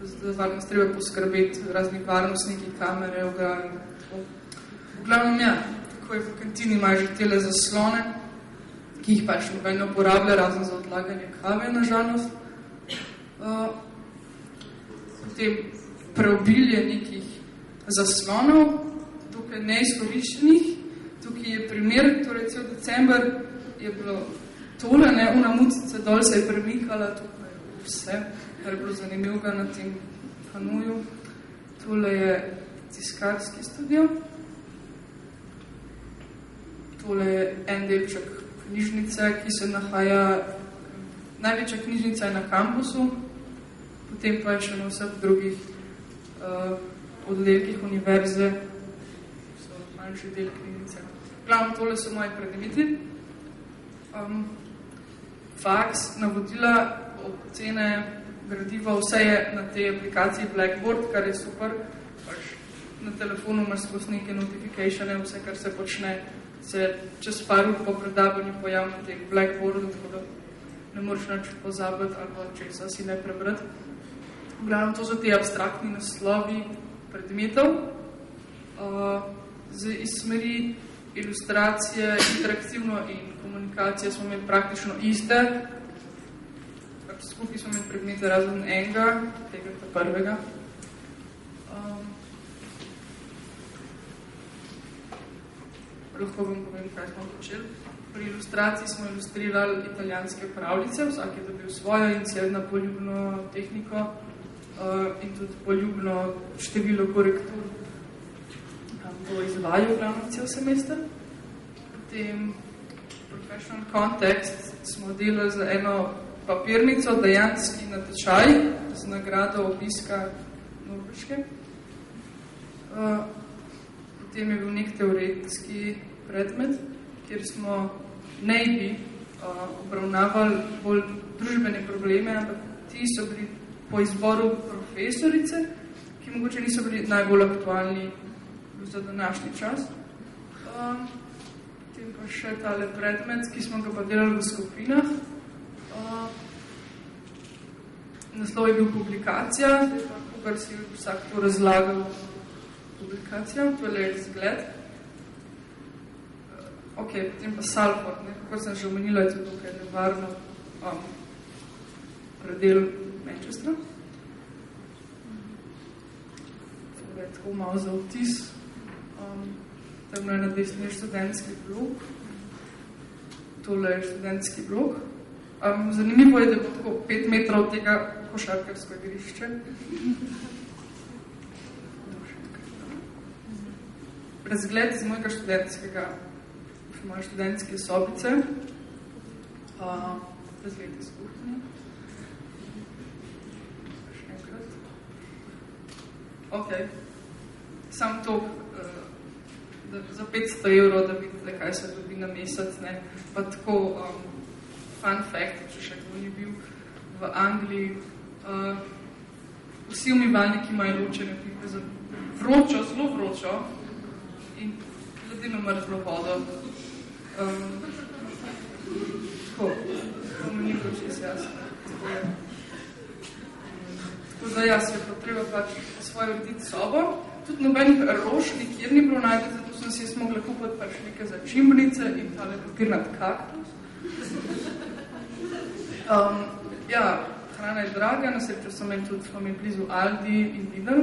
Za varnost treba poskrbeti razni varnostniki, kamere, ograje. V glavnem, ja, tako je v kantini imajo že tele zaslone, ki jih pač noben ne uporablja, razen za odlaganje kave, nažalost. Potem preobilje nekih zaslonov, tukaj neizkoriščenih. Tukaj je primer, torej cel december je bilo tole, una mucica dol se je premikala, tukaj vse, kar je bilo zanimivega na tem Hanuju. Tole je tiskarski studio. Tole je en delček knjižnice, ki se nahaja, največja knjižnica je na kampusu, potem pa je še na vseh drugih oddelkih univerze, so manjši del knjižnice. Glavno, tole so moji predmeti. Faks, navodila, ocene, gradiva, vse je na tej aplikaciji Blackboard, kar je super. Pač na telefonu imaš skozi neke notificatione, vse, kar se počne, se čez par ur po predavanju pojav na tej Blackboardu, tako da ne moreš nič pozabiti ali pa česa si ne prebrati. Glavno, to so te abstraktni naslovi predmetov. Iz smeri ilustracije, interaktivno in komunikacije smo imeli praktično iste. Skupaj smo imeli predmete razen enega, tega ta prvega. Lahko vam povem, kaj smo počeli. Pri ilustraciji smo ilustrirali italijanske pravljice, vsak je dobil svojo in si na poljubno tehniko in tudi poljubno število korektur to izvajajo glavno cel semester. Potem professional context smo delali za eno papirnico, dejanski natečaj z nagrado obiska Norveške. Potem je bil nek teoretski predmet, kjer smo bi obravnavali bolj družbene probleme, ampak ti so bili po izboru profesorice, ki mogoče niso bili najbolj aktualni za današnji čas. Potem pa še tale predmet, ki smo ga pa delali v skupinah. Naslov je bil publikacija, kar si vsak to razlagal publikacija, to je zgled. Ok, potem pa Salford, kako sem že omenila, je to tukaj nevarno predel Manchestera. To je tako malo za vtis. Tam je na desni študentski blok. Tole je študentski blok. Zanimivo je, da bo tako 5 metrov od tega košarkarsko igrišče. Razgled iz mojega moje študentske sobice. Razgled iz kuhinje. Še enkrat. Ok. Sam to, za 500 €, da vidite, kaj se dobi na mesec, ne. Pa tako, fun fact, če še kdo ni bil v Angliji, vsi umivalniki imajo ločene pipe za vročo, zelo vročo in ledeno mrzlo vodo. Tako, to mi ni bilo čez jasno. Tako da jaz je potreba pač svojo urediti sobo. Tudi nobenih rož nikjer ni bilo najti, zato sem si mogla kupiti pač neke začimbrice in tale papirnat kaktus. Ja, hrana je draga, na srečo sem imel tudi blizu Aldi in Lidl.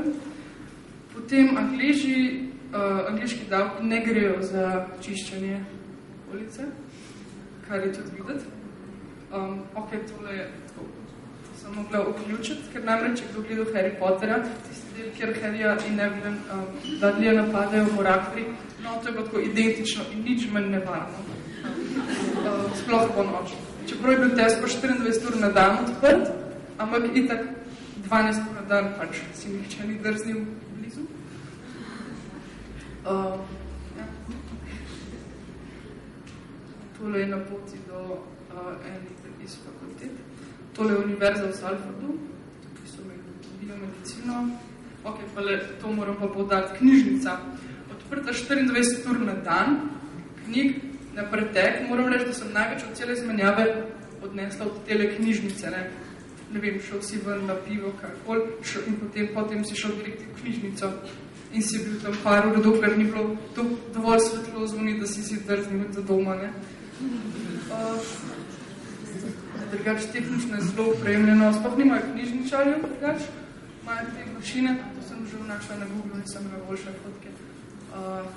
Potem angliški davki ne grejo za čiščenje ulice, kar je tudi videti. Ok, tole je tako, to sem mogla vključiti, ker namreč, če kdo gledal Harry Pottera, tisti del, kjer Harryja in Evelyn Dudleya napadajo morakri, no, to je pa tako identično in nič manj nevarno. Sploh po noči. Čeprav je bil Tesco 24 ur na dan odprt, ampak itak 12 ur na dan pač si nihče ni drznil blizu. Ja. Tole je na poti do enih iz fakultet. Tole je univerza v Salfordu, tukaj so biomedicino. Ok, pa to moram pa povdati. Knjižnica. Odprta 24 ur na dan, knjig na pretek. Moram reči, da sem največ od cele izmenjave odnesla od tele knjižnice. Ne vem, šel si ven na pivo, karkoli, in potem si šel direkt v knjižnico in si bil tam par ur, dokler ni bilo dovolj svetlo zvoni, da si drznil za doma. Drugač, tehnično je zelo opremljeno, sploh nimajo knjižničarjev, drugač, imajo te mašine, to sem že našla na Google, nisem imel boljše fotke.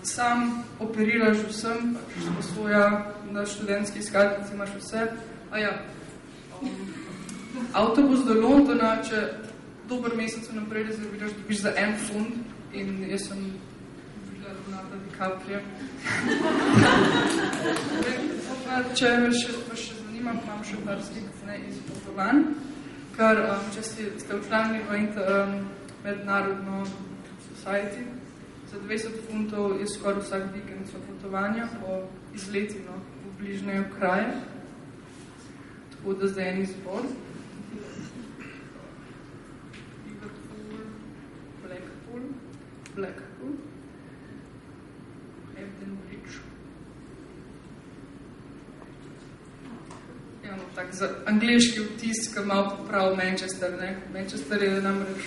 Sam operiraš vsem, sposoja na študentski izkaznici imaš vse. Avtobus do Londona, če dober mesec naprej rezerviraš, dobiš za £1 in jaz sem bila Leonardo DiCaprio. Če me še zanima, imam še par slik iz potovanj, ker če ste včlanili v mednarodno society, za £20 je skoraj vsak vikend so potovanja po izletino v bližnje kraje, tako da zdaj en izbor. Blackpool, Hampton Bridge. Ja, no, tak za angliški vtis, ki malo poprav Manchester, ne? Manchester je namreč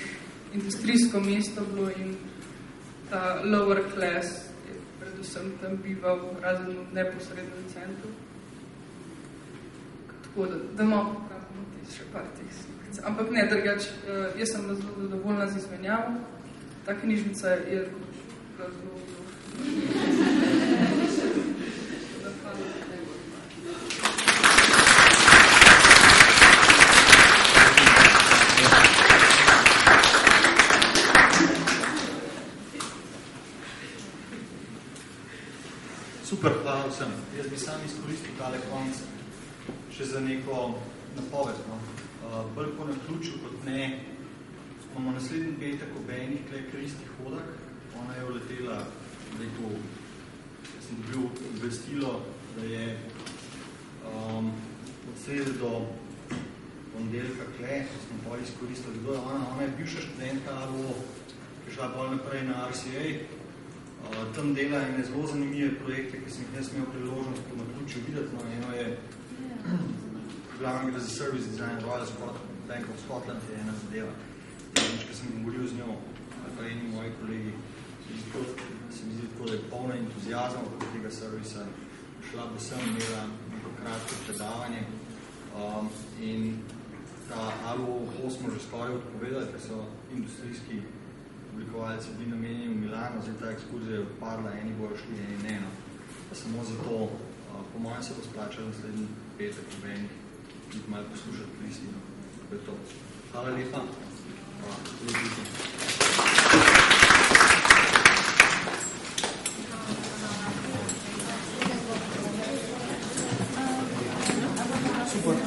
industrijsko mesto bilo in ta lower class je predvsem tam bival razen v neposrednem centru. Tako da malo popravimo vtis še par tih slikic. Ampak ne, drugač, jaz sem zelo zadovoljna z izmenjavo. Ta knjižnica je zelo. Super, hvala vsem. Jaz bi sam izkoristil tale konc še za neko napoved. Bolj po naključju kot ne. Imamo naslednji petek ob enih Kristi Hodak. Ona je uletela, da je to, sem dobil obvestilo, da je od srede do ponedeljka kle, ko smo bolj izkoristili, kdo je ona. Ona je bivša študentka AVO, ki je šla bolj naprej na RCA. Tam dela ene zelo zanimive projekte, ki sem jih jaz imel priložnost po naključju videti. Eno je glavnega za Service Design Royal Bank of Scotland, je ena zadeva. Ko sem govoril z njo, ali pa eni moji kolegi, se mi zdi tako, da je polna entuzijazma od tega servisa. Šla bi sem, imela neko kratko predavanje in ta ALO smo že skoraj odpovedali, ker so industrijski oblikovalci bili namenjeni v Milano, zdaj ta ekskurzija je odparla, eni bojo šli, eni ne. Pa samo zato, po mojem se bo splačal naslednji petek v enih jih malo poslušati pristino. To je to. Hvala lepa. Hvala.